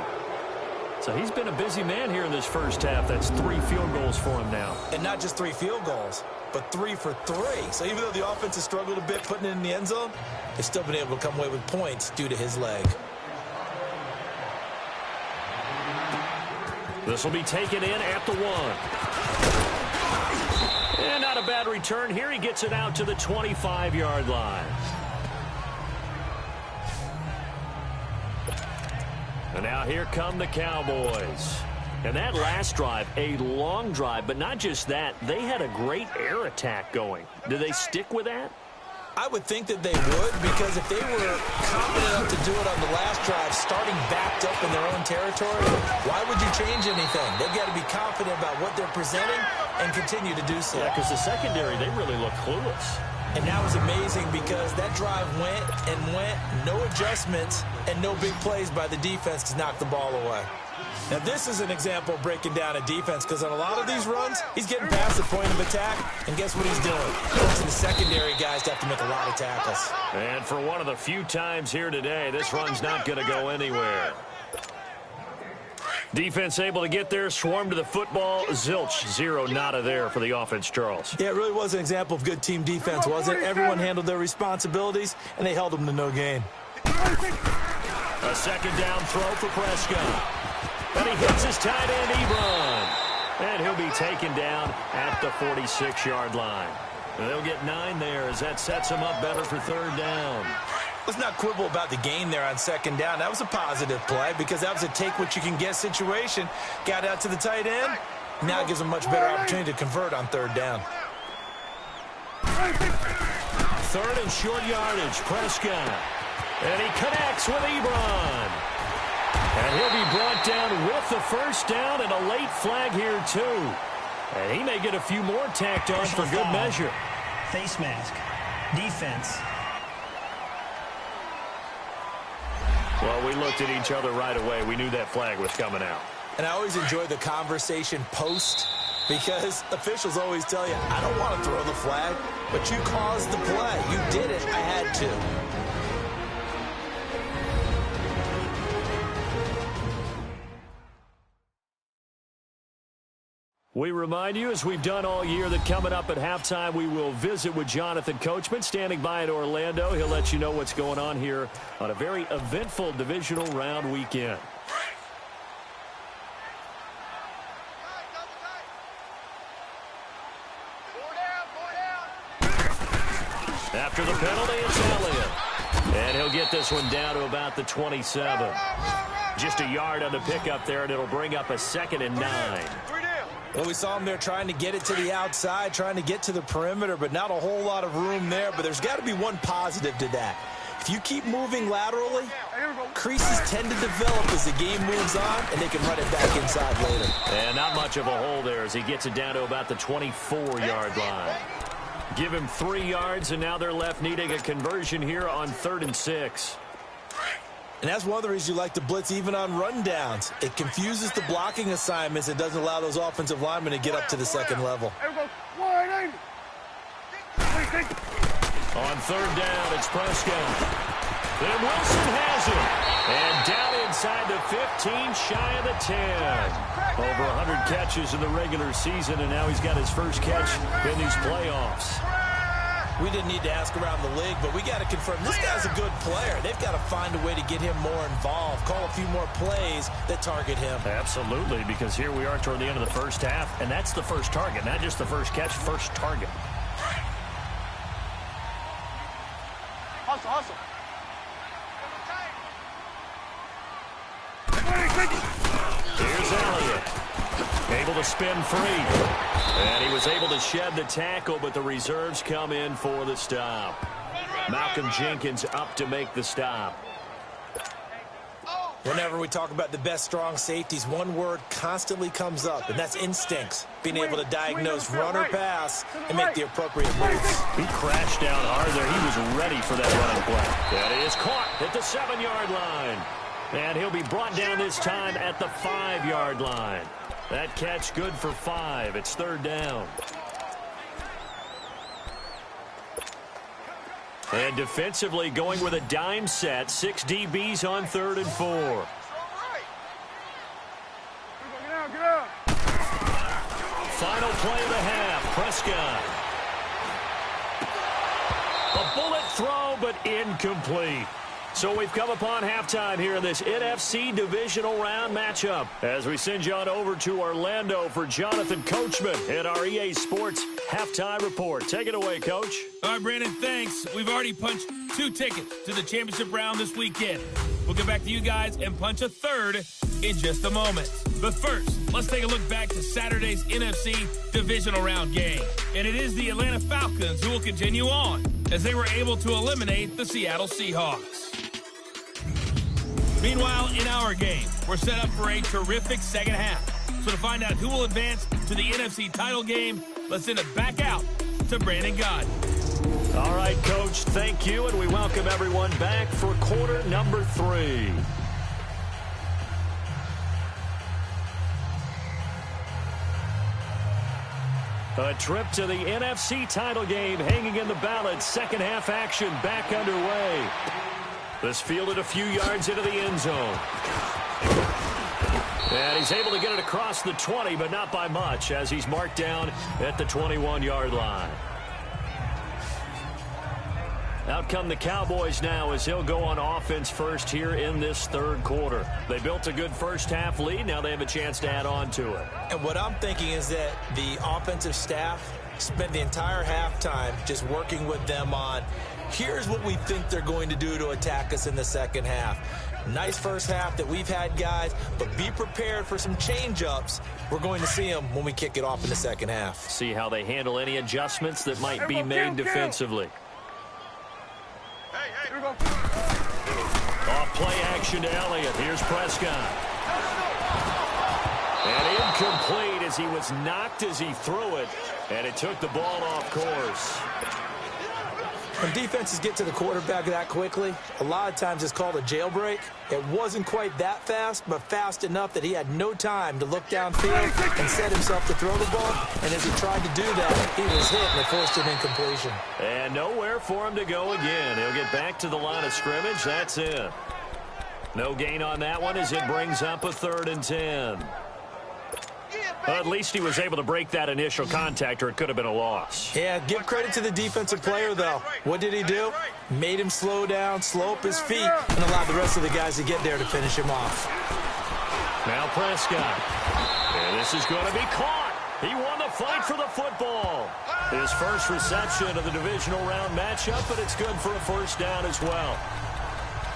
So he's been a busy man here in this first half. That's 3 field goals for him now. And not just 3 field goals, but 3 for 3. So even though the offense has struggled a bit putting it in the end zone, they've still been able to come away with points due to his leg. This will be taken in at the 1. And not a bad return here. He gets it out to the 25-yard line. And now here come the Cowboys. And that last drive, a long drive, but not just that. They had a great air attack going. Do they stick with that? I would think that they would, because if they were confident enough to do it on the last drive, starting backed up in their own territory, why would you change anything? They've got to be confident about what they're presenting and continue to do so. Yeah, because the secondary, they really look clueless. And that was amazing because that drive went and went, no adjustments, and no big plays by the defense to knock the ball away. Now, this is an example of breaking down a defense, because on a lot of these runs, he's getting past the point of attack, and guess what he's doing? Forcing the secondary guys to have to make a lot of tackles. And for one of the few times here today, this run's not going to go anywhere. Defense able to get there, swarm to the football. Zilch, 0 nada there for the offense, Charles. Yeah, it really was an example of good team defense, wasn't it? Everyone handled their responsibilities, and they held them to no gain. A second down throw for Prescott. And he hits his tight end, Ebron. And he'll be taken down at the 46-yard line. And they'll get 9 there as that sets him up better for third down. Let's not quibble about the gain there on second down. That was a positive play because that was a take-what-you-can-get situation. Got out to the tight end. Now it gives them much better opportunity to convert on third down. Third and short yardage, Prescott. And he connects with Ebron. And he'll be brought down with the first down and a late flag here, too. And he may get a few more tacked on for good measure. Face mask. Defense. Well, we looked at each other right away. We knew that flag was coming out. And I always enjoy the conversation post because officials always tell you, I don't want to throw the flag, but you caused the play. You did it. I had to. We remind you, as we've done all year, that coming up at halftime, we will visit with Jonathan Coachman, standing by in Orlando. He'll let you know what's going on here on a very eventful divisional round weekend. After the penalty, it's Elliott. And he'll get this one down to about the 27. Just a yard on the pickup there, and it'll bring up a 2nd and 9. Well, we saw him there trying to get it to the outside, trying to get to the perimeter, but not a whole lot of room there. But there's got to be one positive to that. If you keep moving laterally, creases tend to develop as the game moves on, and they can run it back inside later. And not much of a hole there as he gets it down to about the 24-yard line. Give him 3 yards, and now they're left needing a conversion here on 3rd and 6. And that's one of the reasons you like to blitz even on rundowns. It confuses the blocking assignments and doesn't allow those offensive linemen to get up to the second level. On 3rd down, it's Prescott. Then Wilson has it. And down inside the 15, shy of the 10. Over 100 catches in the regular season, and now he's got his first catch in these playoffs. We didn't need to ask around the league, but we got to confirm this guy's a good player. They've got to find a way to get him more involved, call a few more plays that target him. Absolutely, because here we are toward the end of the first half, and that's the first target, not just the first catch, first target. Hustle. Here's Elliott. Able to spin free. And he was able to shed the tackle, but the reserves come in for the stop. Malcolm Jenkins up to make the stop. Whenever we talk about the best strong safeties, one word constantly comes up, and that's instincts. Being able to diagnose run or pass and make the appropriate moves. He crashed down hard there. He was ready for that running play. That is caught at the 7-yard line. And he'll be brought down this time at the 5-yard line. That catch good for 5. It's 3rd down. And defensively going with a dime set. 6 DBs on 3rd and 4. play of the half. Prescott. A bullet throw, but incomplete. So we've come upon halftime here in this NFC divisional round matchup as we send you on over to Orlando for Jonathan Coachman in our EA Sports halftime report. Take it away, Coach. All right, Brandon, thanks. We've already punched 2 tickets to the championship round this weekend. We'll get back to you guys and punch a third in just a moment. But first, let's take a look back to Saturday's NFC divisional round game. And it is the Atlanta Falcons who will continue on as they were able to eliminate the Seattle Seahawks. Meanwhile, in our game, we're set up for a terrific second half. So to find out who will advance to the NFC title game, let's send it back out to Brandon God. All right, Coach, thank you, and we welcome everyone back for quarter number 3. A trip to the NFC title game hanging in the balance. Second half action back underway. This fielded a few yards into the end zone. And he's able to get it across the 20, but not by much, as he's marked down at the 21-yard line. Out come the Cowboys now as he'll go on offense first here in this third quarter. They built a good first half lead. Now they have a chance to add on to it. And what I'm thinking is that the offensive staff spent the entire halftime just working with them on, here's what we think they're going to do to attack us in the second half. Nice first half that we've had, guys, but be prepared for some change-ups. We're going to see them when we kick it off in the second half. See how they handle any adjustments that might be made defensively. Off play action to Elliott. Here's Prescott. And incomplete as he was knocked as he threw it. And it took the ball off course. When defenses get to the quarterback that quickly, a lot of times it's called a jailbreak. It wasn't quite that fast, but fast enough that he had no time to look downfield and set himself to throw the ball. And as he tried to do that, he was hit and it forced an incompletion. And nowhere for him to go again. He'll get back to the line of scrimmage. That's it. No gain on that one as it brings up a 3rd and 10. Well, at least he was able to break that initial contact, or it could have been a loss. Yeah, give credit to the defensive player, though. What did he do? Made him slow down, slow up his feet, and allowed the rest of the guys to get there to finish him off. Now Prescott. And this is going to be caught. He won the fight for the football. His first reception of the divisional round matchup, but it's good for a first down as well.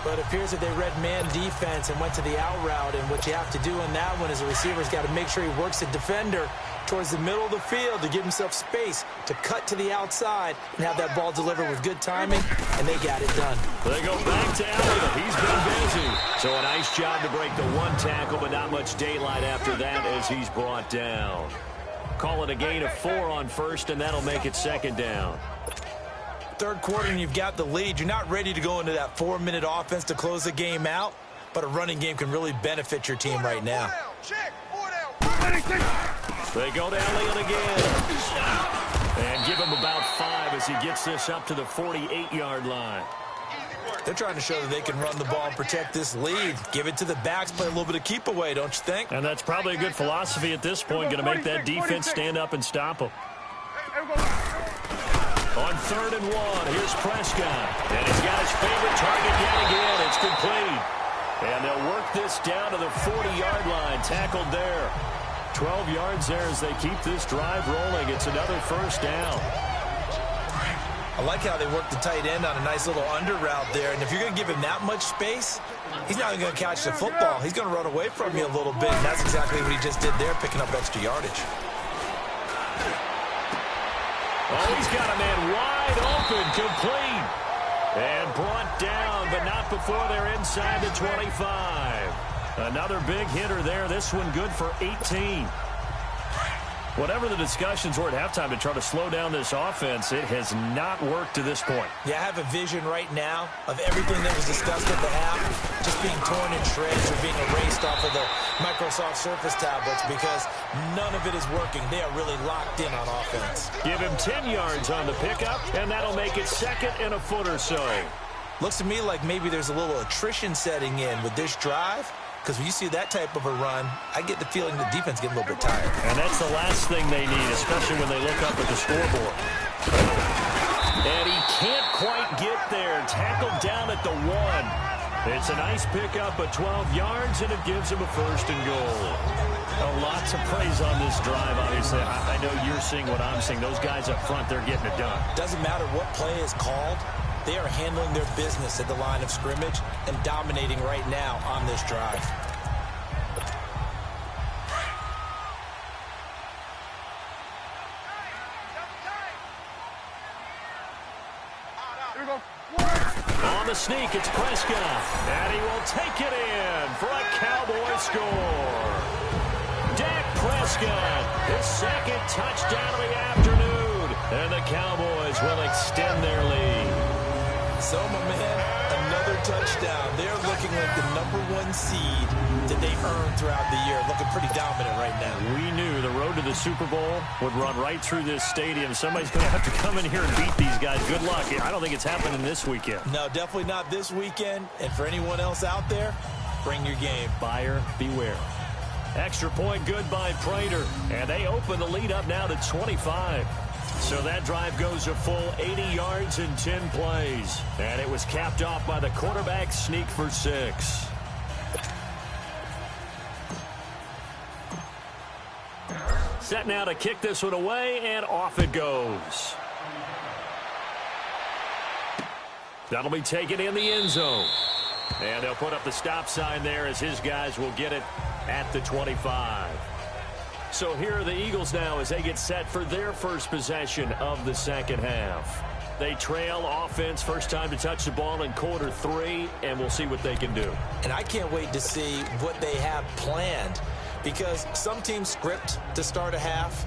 But it appears that they read man defense and went to the out route. And what you have to do in that one is the receiver's got to make sure he works the defender towards the middle of the field to give himself space to cut to the outside and have that ball delivered with good timing, and they got it done. They go back to Elliott. He's been busy. So a nice job to break the 1 tackle, but not much daylight after that as he's brought down. Call it a gain of 4 on first, and that'll make it 2nd down. Third quarter and you've got the lead. You're not ready to go into that 4-minute offense to close the game out, but a running game can really benefit your team right now. They go to Elliott again. And give him about 5 as he gets this up to the 48-yard line. They're trying to show that they can run the ball and protect this lead. Give it to the backs, play a little bit of keep away, don't you think? And that's probably a good philosophy at this point, going to make that defense stand up and stop them. On 3rd and 1, here's Prescott. And he's got his favorite target yet again. It's complete. And they'll work this down to the 40-yard line. Tackled there. 12 yards there as they keep this drive rolling. It's another first down. I like how they work the tight end on a nice little under route there. And if you're going to give him that much space, he's not even going to catch the football. He's going to run away from you a little bit. And that's exactly what he just did there, picking up extra yardage. Oh, he's got a man wide open, complete. And brought down, but not before they're inside the 25. Another big hitter there. This one good for 18. Whatever the discussions were at halftime to try to slow down this offense, it has not worked to this point. Yeah, I have a vision right now of everything that was discussed at the half just being torn in shreds or being erased off of the Microsoft Surface tablets because none of it is working. They are really locked in on offense. Give him 10 yards on the pickup, and that'll make it 2nd and a foot or so. Looks to me like maybe there's a little attrition setting in with this drive. Because when you see that type of a run, I get the feeling the defense getting a little bit tired. And that's the last thing they need, especially when they look up at the scoreboard. And he can't quite get there. Tackled down at the 1. It's a nice pickup of 12 yards, and it gives him a first and goal. Lots of praise on this drive, obviously. I know you're seeing what I'm seeing. Those guys up front, they're getting it done. Doesn't matter what play is called. They are handling their business at the line of scrimmage and dominating right now on this drive. On the sneak, it's Prescott. And he will take it in for a Cowboy score. Dak Prescott, his second touchdown of the afternoon. And the Cowboys will extend their lead. So, my man, another touchdown. They're looking like the #1 seed that they earned throughout the year. Looking pretty dominant right now. We knew the road to the Super Bowl would run right through this stadium. Somebody's going to have to come in here and beat these guys. Good luck. I don't think it's happening this weekend. No, definitely not this weekend. And for anyone else out there, bring your game. Buyer beware. Extra point good by Prater. And they open the lead up now to 25. So that drive goes a full 80 yards in 10 plays. And it was capped off by the quarterback sneak for 6. Set now to kick this one away, and off it goes. That'll be taken in the end zone. And they'll put up the stop sign there as his guys will get it at the 25. So here are the Eagles now as they get set for their first possession of the second half. They trail offense, first time to touch the ball in quarter 3, and we'll see what they can do. And I can't wait to see what they have planned, because some teams script to start a half.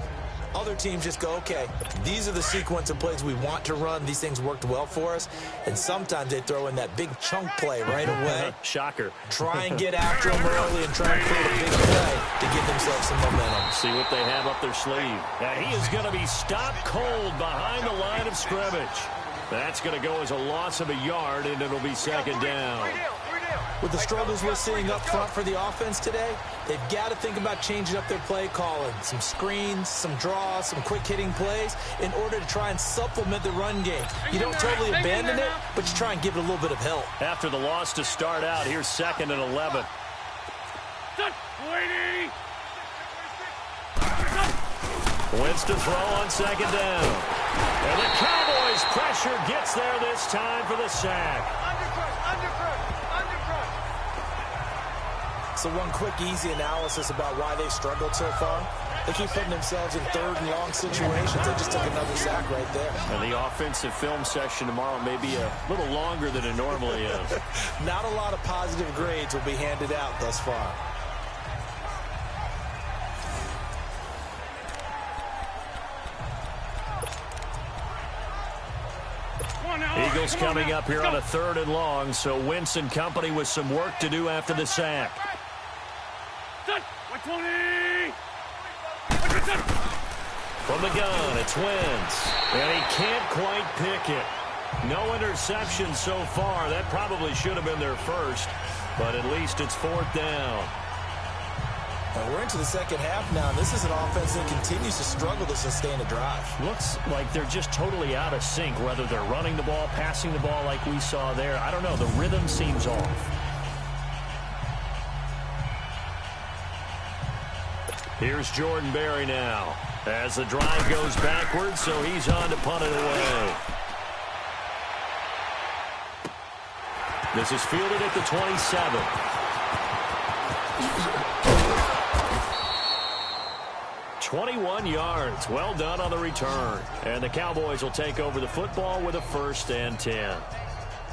Other teams just go, okay, these are the sequence of plays we want to run. These things worked well for us. And sometimes they throw in that big chunk play right away. Shocker. Try and get after them early and try and create a big play to give themselves some momentum. See what they have up their sleeve. Now he is going to be stopped cold behind the line of scrimmage. That's going to go as a loss of a yard, and it'll be second down. With the struggles we're seeing up front for the offense today, they've got to think about changing up their play calling. Some screens, some draws, some quick-hitting plays in order to try and supplement the run game. You don't totally abandon it, but you try and give it a little bit of help. After the loss to start out, here's 2nd and 11. Wins to throw on second down. And the Cowboys pressure gets there this time for the sack. So one quick, easy analysis about why they've struggled so far. They keep putting themselves in 3rd and long situations. They just took another sack right there. And the offensive film session tomorrow may be a little longer than it normally is. Not a lot of positive grades will be handed out thus far. Eagles coming up here on a 3rd and long, so Wentz and company with some work to do after the sack. From the gun, it's Wentz. And he can't quite pick it. No interception so far. That probably should have been their first, but at least it's 4th down. We're into the second half now, and this is an offense that continues to struggle to sustain a drive. Looks like they're just totally out of sync, whether they're running the ball, passing the ball like we saw there. I don't know. The rhythm seems off. Here's Jordan Berry now as the drive goes backwards, so he's on to punt it away. This is fielded at the 27. 21 yards. Well done on the return. And the Cowboys will take over the football with a 1st and 10.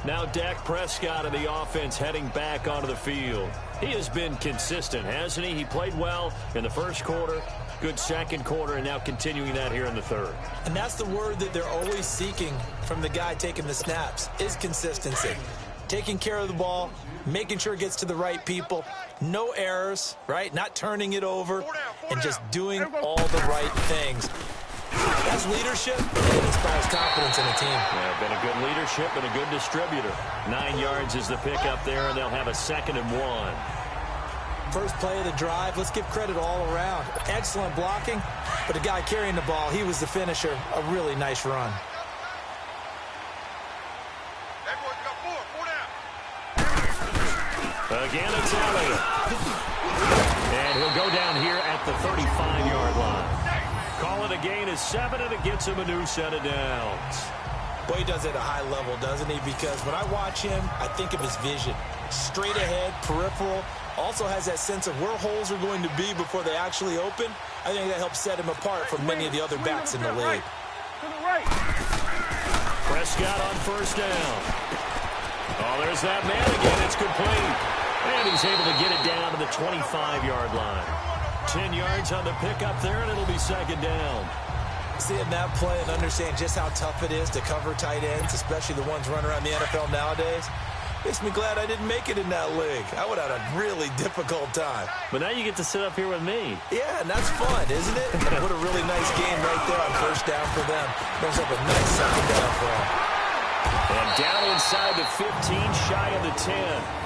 Now Dak Prescott and the offense heading back onto the field. He has been consistent, hasn't he? He played well in the first quarter, good second quarter, and now continuing that here in the 3rd. And that's the word that they're always seeking from the guy taking the snaps, is consistency. Taking care of the ball, making sure it gets to the right people, no errors, right? Not turning it over, and just doing all the right things. That's leadership, and it inspires confidence in a team. Yeah, been a good leadership and a good distributor. 9 yards is the pickup there, and they'll have a 2nd and 1. First play of the drive, let's give credit all around. Excellent blocking, but the guy carrying the ball, he was the finisher. A really nice run. Again, it's Elliott. And he'll go down here at the 35-yard line. Call it a gain of 7, and it gets him a new set of downs. Boy, he does it at a high level, doesn't he? Because when I watch him, I think of his vision. Straight ahead, peripheral. Also has that sense of where holes are going to be before they actually open. I think that helps set him apart from many of the other backs in the league. Prescott on first down. Oh, there's that man again. It's complete. And he's able to get it down to the 25-yard line. 10 yards on the pickup there, and it'll be second down. Seeing that play and understand just how tough it is to cover tight ends, especially the ones running around the NFL nowadays, makes me glad I didn't make it in that league. I would have had a really difficult time. But now you get to sit up here with me. Yeah, and that's fun, isn't it? What a really nice game right there on first down for them. Brings up a nice second down for them. And down inside the 15, shy of the 10.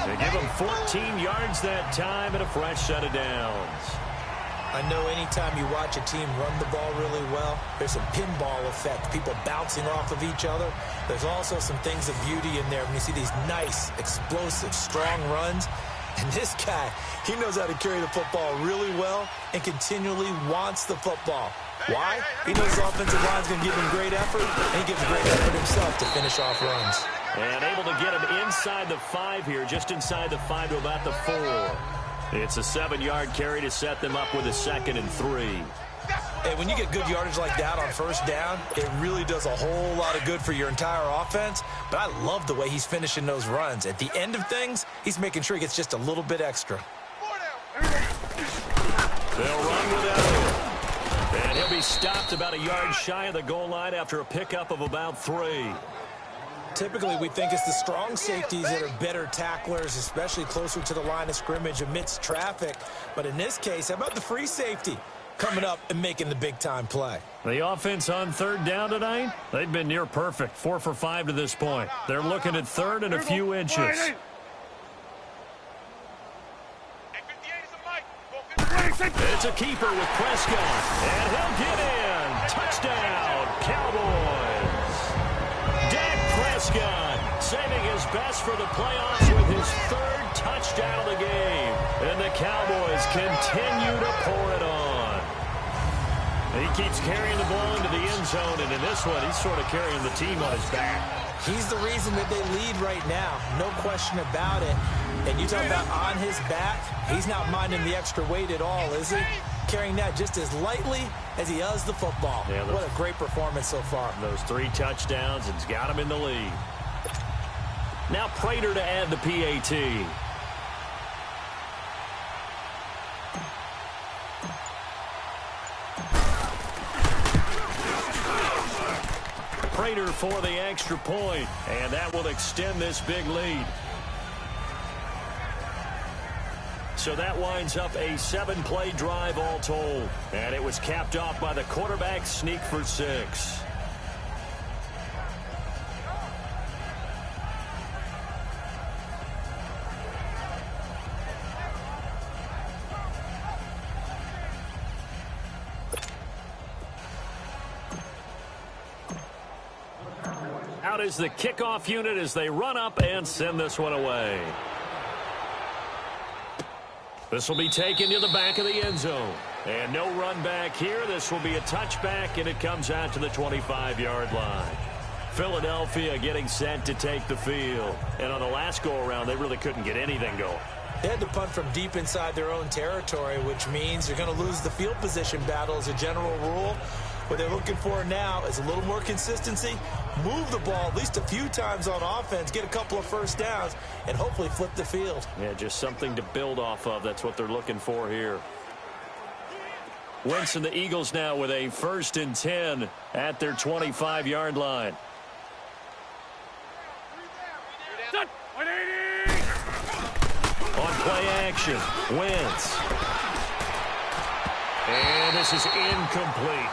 They give him 14 yards that time and a fresh set of downs. I know anytime you watch a team run the ball really well, there's some pinball effect, people bouncing off of each other. There's also some things of beauty in there when you see these nice, explosive, strong runs. And this guy, he knows how to carry the football really well and continually wants the football. Why? He knows the offensive line's going to give him great effort, and he gives great effort himself to finish off runs. And able to get him inside the 5 here, just inside the 5 to about the 4. It's a 7-yard carry to set them up with a 2nd and 3. Hey, when you get good yardage like that on first down, it really does a whole lot of good for your entire offense. But I love the way he's finishing those runs. At the end of things, he's making sure he gets just a little bit extra. They'll run with Elliott. And he'll be stopped about a yard shy of the goal line after a pickup of about 3. Typically, we think it's the strong safeties that are better tacklers, especially closer to the line of scrimmage amidst traffic. But in this case, how about the free safety coming up and making the big-time play? The offense on third down tonight, they've been near perfect, 4 for 5 to this point. They're looking at third and a few inches. It's a keeper with Prescott, and he'll get in. Touchdown, Cowboys. Prescott saving his best for the playoffs with his 3rd touchdown of the game. And the Cowboys continue to pour it on. He keeps carrying the ball into the end zone, and in this one, he's sort of carrying the team on his back. He's the reason that they lead right now. No question about it. And you talk about on his back, he's not minding the extra weight at all, is he? Carrying that just as lightly as he does the football. Yeah, what a great performance so far. Those 3 touchdowns, it's got him in the lead. Now Prater to add the PAT. Prater for the extra point, and that will extend this big lead. So that winds up a 7-play drive all told. And it was capped off by the quarterback sneak for 6. Out is the kickoff unit as they run up and send this one away. This will be taken to the back of the end zone. And no run back here. This will be a touchback, and it comes out to the 25-yard line. Philadelphia getting set to take the field. And on the last go-around, they really couldn't get anything going. They had to punt from deep inside their own territory, which means you're going to lose the field position battle as a general rule. What they're looking for now is a little more consistency, move the ball at least a few times on offense, get a couple of first downs, and hopefully flip the field. Yeah, just something to build off of. That's what they're looking for here. Wentz and the Eagles now with a 1st and 10 at their 25-yard line. On play action, Wentz. And this is incomplete.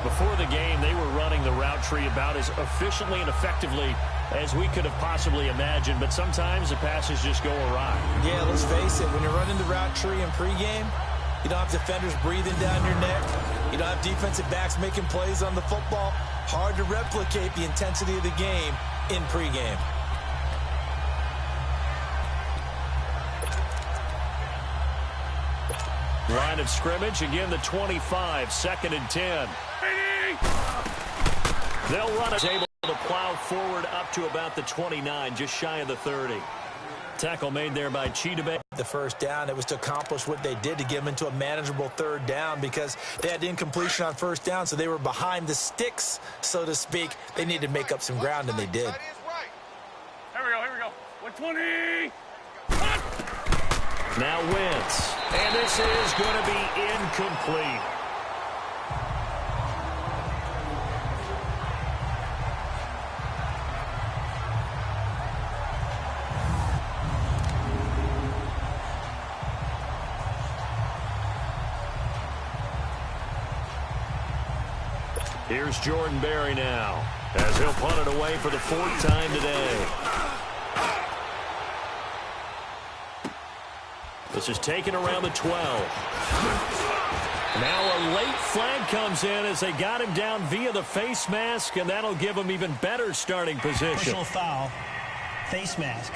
Before the game, they were running the route tree about as efficiently and effectively as we could have possibly imagined, but sometimes the passes just go awry. Yeah, let's face it. When you're running the route tree in pregame, you don't have defenders breathing down your neck. You don't have defensive backs making plays on the football. Hard to replicate the intensity of the game in pregame. Line of scrimmage, again the 25, 2nd and 10. They'll run it. Able to plow forward up to about the 29, just shy of the 30. Tackle made there by Chidobe. The first down, it was to accomplish what they did to get them into a manageable 3rd down because they had incompletion on 1st down, so they were behind the sticks, so to speak. They needed to make up some ground, and they did. Here we go. 120. Now Wentz. And this is going to be incomplete. Here's Jordan Berry now, as he'll punt it away for the 4th time today. This is taken around the 12. Now a late flag comes in as they got him down via the face mask, and that'll give him even better starting position. Personal foul, face mask,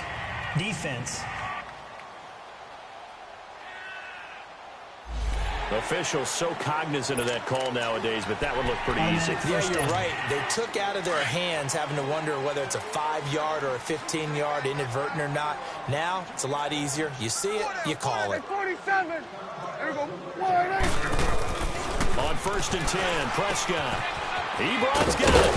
defense. Officials so cognizant of that call nowadays, but that would look pretty easy. Yeah, you're right. They took out of their hands having to wonder whether it's a 5-yard or a 15-yard inadvertent or not. Now, it's a lot easier. You see it, you call it. 47. There we go. On 1st and 10, Prescott. Ebron's got it.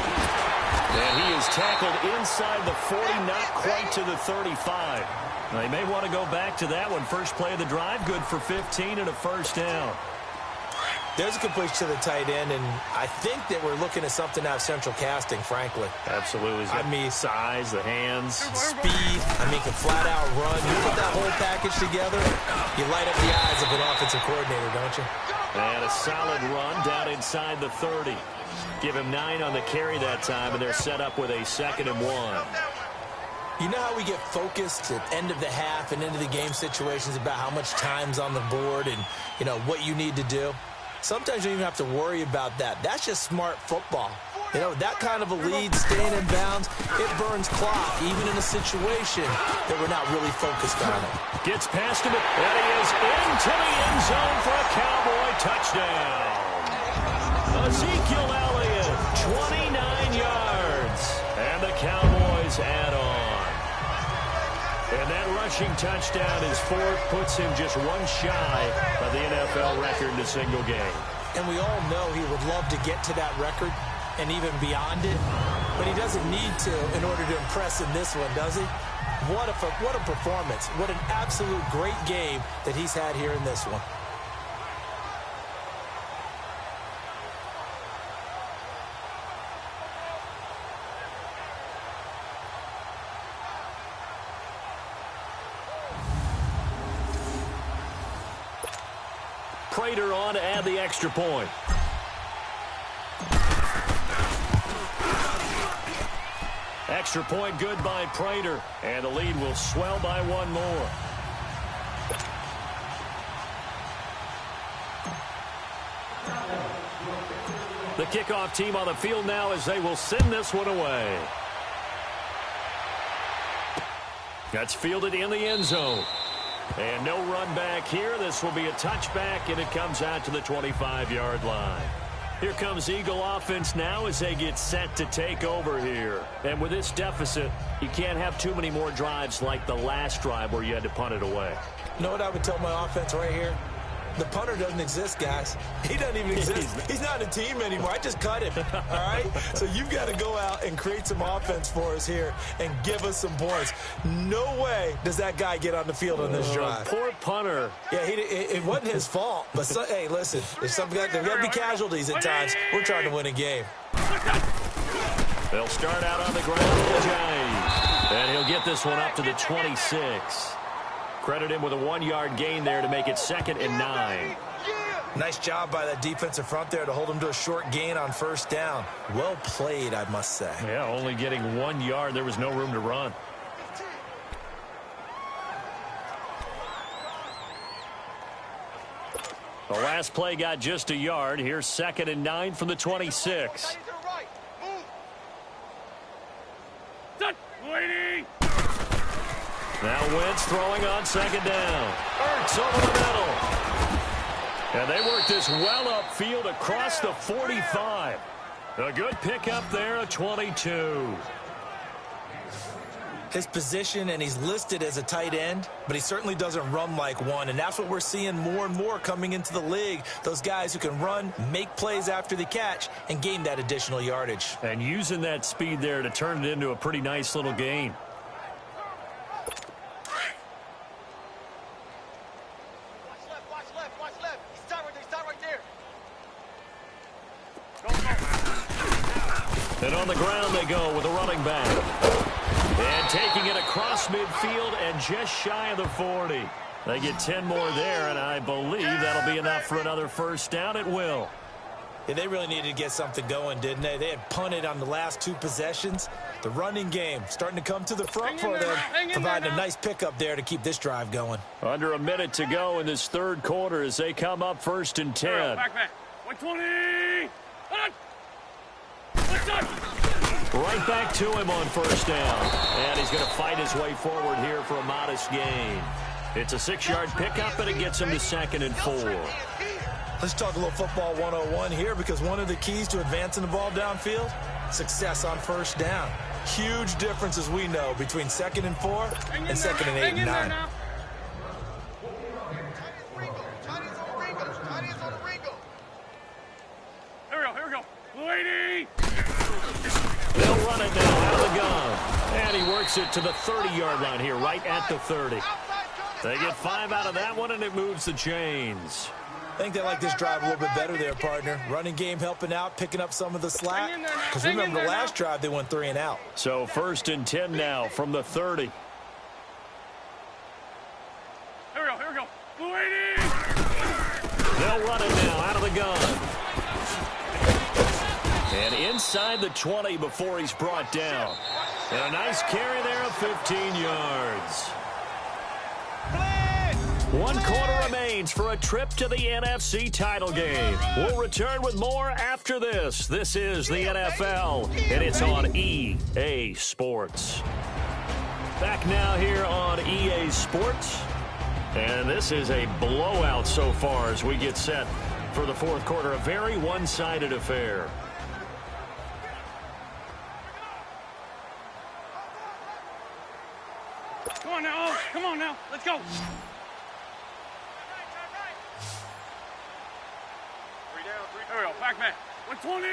And he is tackled inside the 40, not quite to the 35. They may want to go back to that one. First play of the drive, good for 15 and a 1st down. There's a completion to the tight end, and I think that we're looking at something out of central casting, frankly. Absolutely. I mean, size, the hands. Speed, can flat out run. You put that whole package together, you light up the eyes of an offensive coordinator, don't you? And a solid run down inside the 30. Give him 9 on the carry that time, and they're set up with a 2nd and 1. You know how we get focused at end of the half and into the game situations about how much time's on the board and, what you need to do? Sometimes you don't even have to worry about that. That's just smart football. That kind of a lead, staying in bounds, it burns clock, even in a situation that we're not really focused on it. Gets past him, and he is into the end zone for a Cowboy touchdown. Ezekiel Elliott, 29 yards, and the Cowboys add on. And that rushing touchdown is 4th, puts him just one shy of the NFL record in a single game. And we all know he would love to get to that record and even beyond it, but he doesn't need to in order to impress in this one, does he? What a performance. What an absolute great game that he's had here in this one. Prater on to add the extra point. Extra point good by Prater, and the lead will swell by 1 more. The kickoff team on the field now as they will send this one away. That's fielded in the end zone. And no run back here. This will be a touchback, and it comes out to the 25-yard line. Here comes Eagle offense now as they get set to take over here. And with this deficit, you can't have too many more drives like the last drive where you had to punt it away. You know what I would tell my offense right here? The punter doesn't exist, guys. He doesn't even exist. He's not a team anymore. I just cut him, all right? So you've got to go out and create some offense for us here and give us some points. No way does that guy get on the field on this drive. Poor punter. Yeah, it wasn't his fault. But, hey, listen, there's got to be casualties at times. We're trying to win a game. They'll start out on the ground with James. And he'll get this one up to the 26. Credit him with a 1-yard gain there to make it 2nd and 9. Nice job by that defensive front there to hold him to a short gain on first down. Well played, I must say. Yeah, only getting 1 yard. There was no room to run. The last play got just a yard. Here's 2nd and 9 from the 26. Now Wentz throwing on 2nd down. Ertz over the middle. And they work this well upfield across the 45. A good pickup there, a 22. His position, and he's listed as a tight end, but he certainly doesn't run like one, and that's what we're seeing more and more coming into the league. Those guys who can run, make plays after the catch, and gain that additional yardage. And using that speed there to turn it into a pretty nice little gain. And on the ground they go with a running back. And taking it across midfield and just shy of the 40. They get 10 more there, and I believe that'll be enough for another first down. It will. Yeah, they really needed to get something going, didn't they? They had punted on the last 2 possessions. The running game starting to come to the front for them, providing a nice pickup there to keep this drive going. Under a minute to go in this 3rd quarter as they come up 1st and 10. Back. 120. Right back to him on first down. And he's going to fight his way forward here for a modest gain. It's a 6-yard pickup, and it gets him to 2nd and 4. Let's talk a little football 101 here, because one of the keys to advancing the ball downfield, success on first down. Huge difference, as we know, between 2nd and 4 and 2nd and 8 and 9. Here we go. Lady! They'll run it now out of the gun. And he works it to the 30-yard line here, right at the 30. They get 5 out of that one, and it moves the chains. I think they like this drive a little bit better there, partner. Running game helping out, picking up some of the slack. Because remember, the last drive they went 3 and out. So 1st and 10 now from the 30. Here we go. Lady! They'll run it now out of the gun. And inside the 20 before he's brought down. And a nice carry there of 15 yards. 1 quarter remains for a trip to the NFC title game. We'll return with more after this. This is the NFL, and it's on EA Sports. Back now here on EA Sports. And this is a blowout so far as we get set for the 4th quarter. A very one-sided affair. Come on now. Let's go. 3 down. Here we go. Back. 120.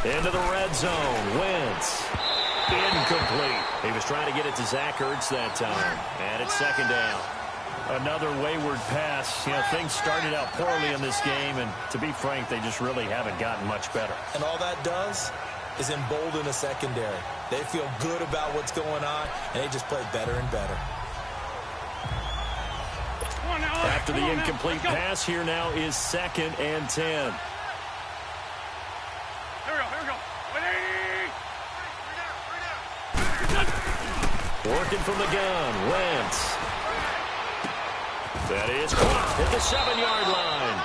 Into the red zone. Wentz. Incomplete. He was trying to get it to Zach Ertz that time. And it's 2nd down. Another wayward pass. You know, things started out poorly in this game, and to be frank, they just really haven't gotten much better. And all that does is embolden a secondary. They feel good about what's going on, and they just play better and better. After the incomplete pass, here now is 2nd and 10. Here we go. 180. Working from the gun, Wentz. That is caught at the 7-yard line.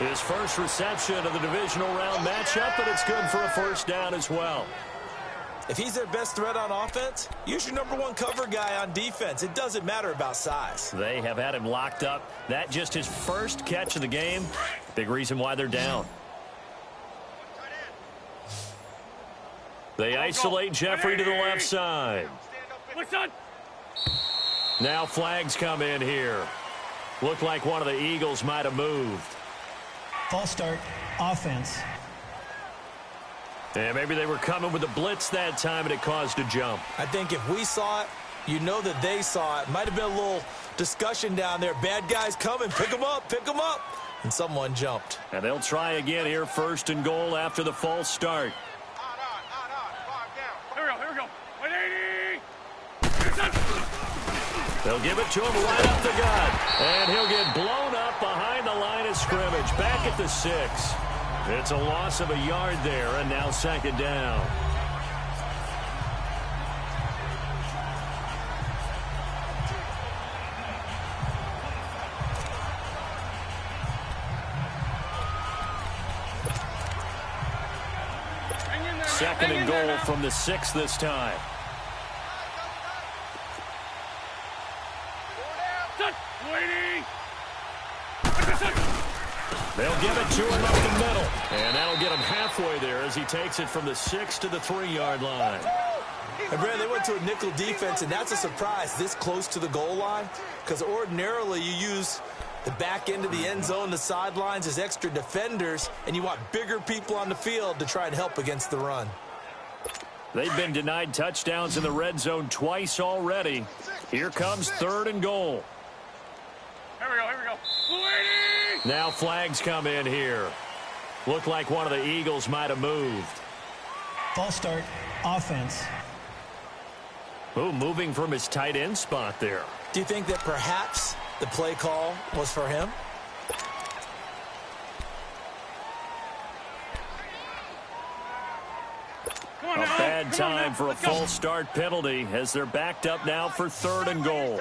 His first reception of the divisional round matchup, but it's good for a first down as well. If he's their best threat on offense, use your #1 cover guy on defense. It doesn't matter about size. They have had him locked up. That just his first catch of the game. Big reason why they're down. They isolate Jeffrey to the left side. Now flags come in here. Looked like one of the Eagles might have moved. False start, offense. And maybe they were coming with a blitz that time, and it caused a jump. I think if we saw it, you know that they saw it. Might have been a little discussion down there. Bad guys coming. Pick them up. And someone jumped. And they'll try again here, 1st and goal after the false start. Here we go. 180. They'll give it to him right up the gut. And he'll get blown up of scrimmage, back at the 6. It's a loss of a yard there, and now second down. Second and goal from the 6 this time. They'll give it to him up the middle. And that'll get him halfway there as he takes it from the 6 to the 3-yard line. And Brad, they went to a nickel defense, and that's a surprise this close to the goal line, because ordinarily you use the back end of the end zone, the sidelines as extra defenders, and you want bigger people on the field to try and help against the run. They've been denied touchdowns in the red zone twice already. Here comes 3rd and goal. Here we go. Now flags come in here. Looked like one of the Eagles might have moved. False start, offense. Oh, moving from his tight end spot there. Do you think that perhaps the play call was for him? A bad time for a false start penalty as they're backed up now for 3rd and goal.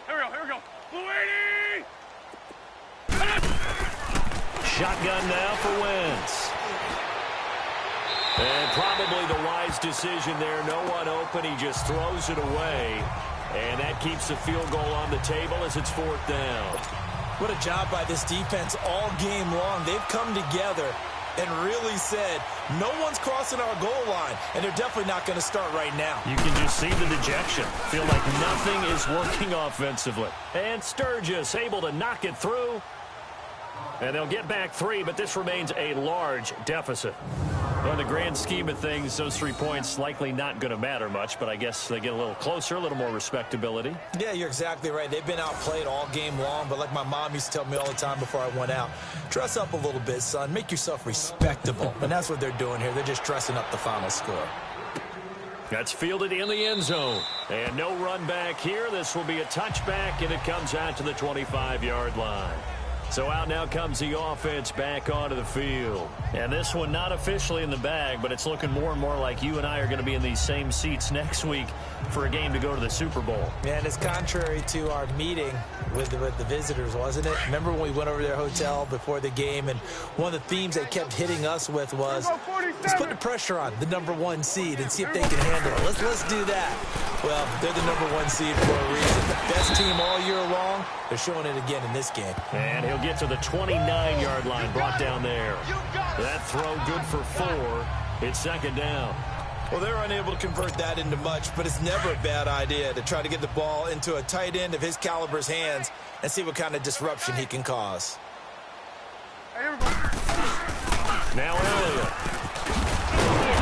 Here we go. Shotgun now for Wentz. And probably the wise decision there. No one open. He just throws it away. And that keeps the field goal on the table as it's 4th down. What a job by this defense all game long. They've come together and really said, no one's crossing our goal line, and they're definitely not going to start right now. You can just see the dejection. Feel like nothing is working offensively. And Sturgis able to knock it through. And they'll get back 3, but this remains a large deficit. Well, in the grand scheme of things, those 3 points likely not going to matter much, but I guess they get a little closer, a little more respectability. Yeah, you're exactly right. They've been outplayed all game long, but like my mom used to tell me all the time before I went out, dress up a little bit, son. Make yourself respectable. And that's what they're doing here. They're just dressing up the final score. That's fielded in the end zone. And no run back here. This will be a touchback, and it comes out to the 25-yard line. So out now comes the offense back onto the field. And this one not officially in the bag, but it's looking more and more like you and I are going to be in these same seats next week for a game to go to the Super Bowl. And it's contrary to our meeting with the visitors, wasn't it? Remember when we went over to their hotel before the game, and one of the themes they kept hitting us with was, let's put the pressure on the #1 seed and see if they can handle it. Let's do that. Well, they're the #1 seed for a reason. The best team all year long. They're showing it again in this game. And he'll get to the 29-yard line, brought down there. That throw good for 4. It's 2nd down. Well, they're unable to convert that into much, but it's never a bad idea to try to get the ball into a tight end of his caliber's hands and see what kind of disruption he can cause. Now Elliott.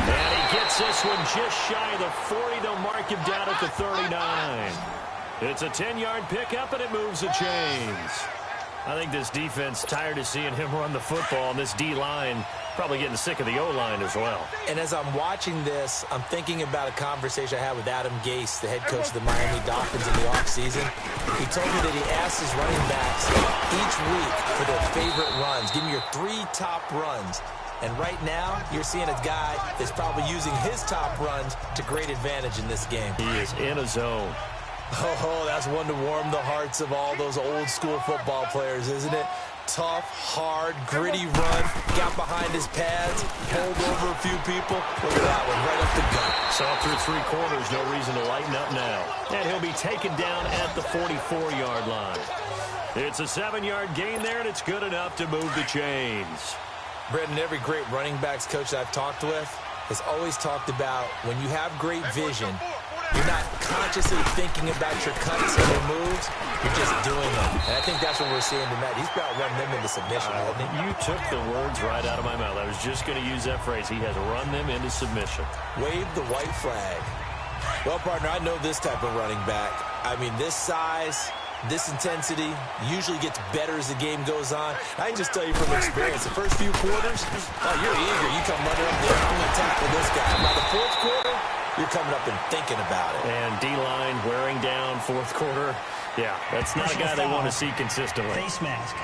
And he gets this one just shy of the 40. They'll mark him down at the 39. It's a 10-yard pickup, and it moves the chains. I think this defense tired of seeing him run the football, and this D-line probably getting sick of the O-line as well. And as I'm watching this, I'm thinking about a conversation I had with Adam Gase, the head coach of the Miami Dolphins in the offseason. He told me that he asked his running backs each week for their favorite runs. Give me your 3 top runs. And right now, you're seeing a guy that's probably using his top runs to great advantage in this game. He is in a zone. Oh, that's one to warm the hearts of all those old-school football players, isn't it? Tough, hard, gritty run. Got behind his pads, pulled over a few people. Look at that one, right up the gut. So through 3 quarters, no reason to lighten up now. And he'll be taken down at the 44-yard line. It's a 7-yard gain there, and it's good enough to move the chains. Brendan, every great running backs coach that I've talked with has always talked about when you have great vision, you're not consciously thinking about your cuts and your moves. You're just doing them. And I think that's what we're seeing tonight. He's about running them into submission, hasn't he? You took the words right out of my mouth. I was just going to use that phrase. He has run them into submission. Wave the white flag. Well, partner, I know this type of running back. I mean, this size, this intensity usually gets better as the game goes on. I can just tell you from experience, the first few quarters, oh, you're eager. You come running up there, I'm going to tackle this guy. By the 4th quarter, you're coming up and thinking about it. And D-line wearing down 4th quarter. Yeah, that's not a guy they want to see consistently. Face mask.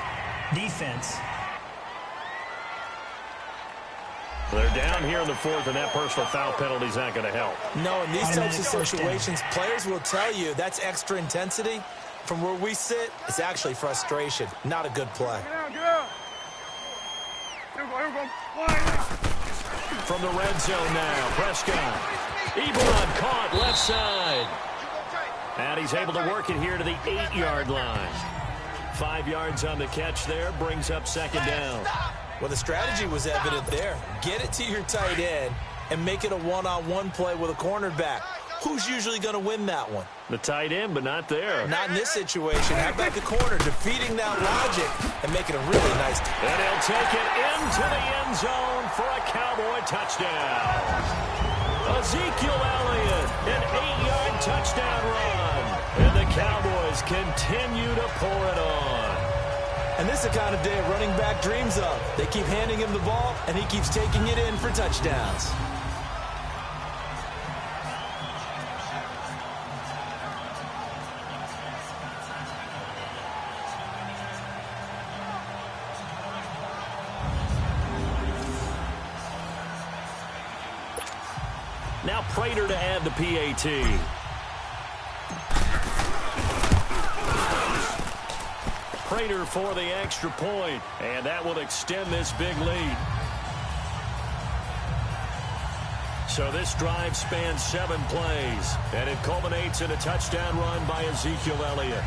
Defense. They're down here in the fourth, and that personal foul penalty is not going to help. No, in these types of situations, players will tell you that's extra intensity. From where we sit, it's actually frustration. Not a good play. Get out, get out. Here we go, Wide. From the red zone now, Prescott. Ebron caught left side. And he's able to work it here to the 8-yard line. 5 yards on the catch there, brings up second down. Well, the strategy was evident there. Get it to your tight end and make it a one-on-one play with a cornerback. Who's usually going to win that one? The tight end, but not there. Not in this situation. How about the corner defeating that logic and making a really nice... And he'll take it into the end zone for a Cowboy touchdown. Ezekiel Elliott, an 8-yard touchdown run. And the Cowboys continue to pour it on. And this is the kind of day a running back dreams of. They keep handing him the ball, and he keeps taking it in for touchdowns. Now Prater to add the PAT. Prater for the extra point, and that will extend this big lead. So this drive spans 7 plays, and it culminates in a touchdown run by Ezekiel Elliott.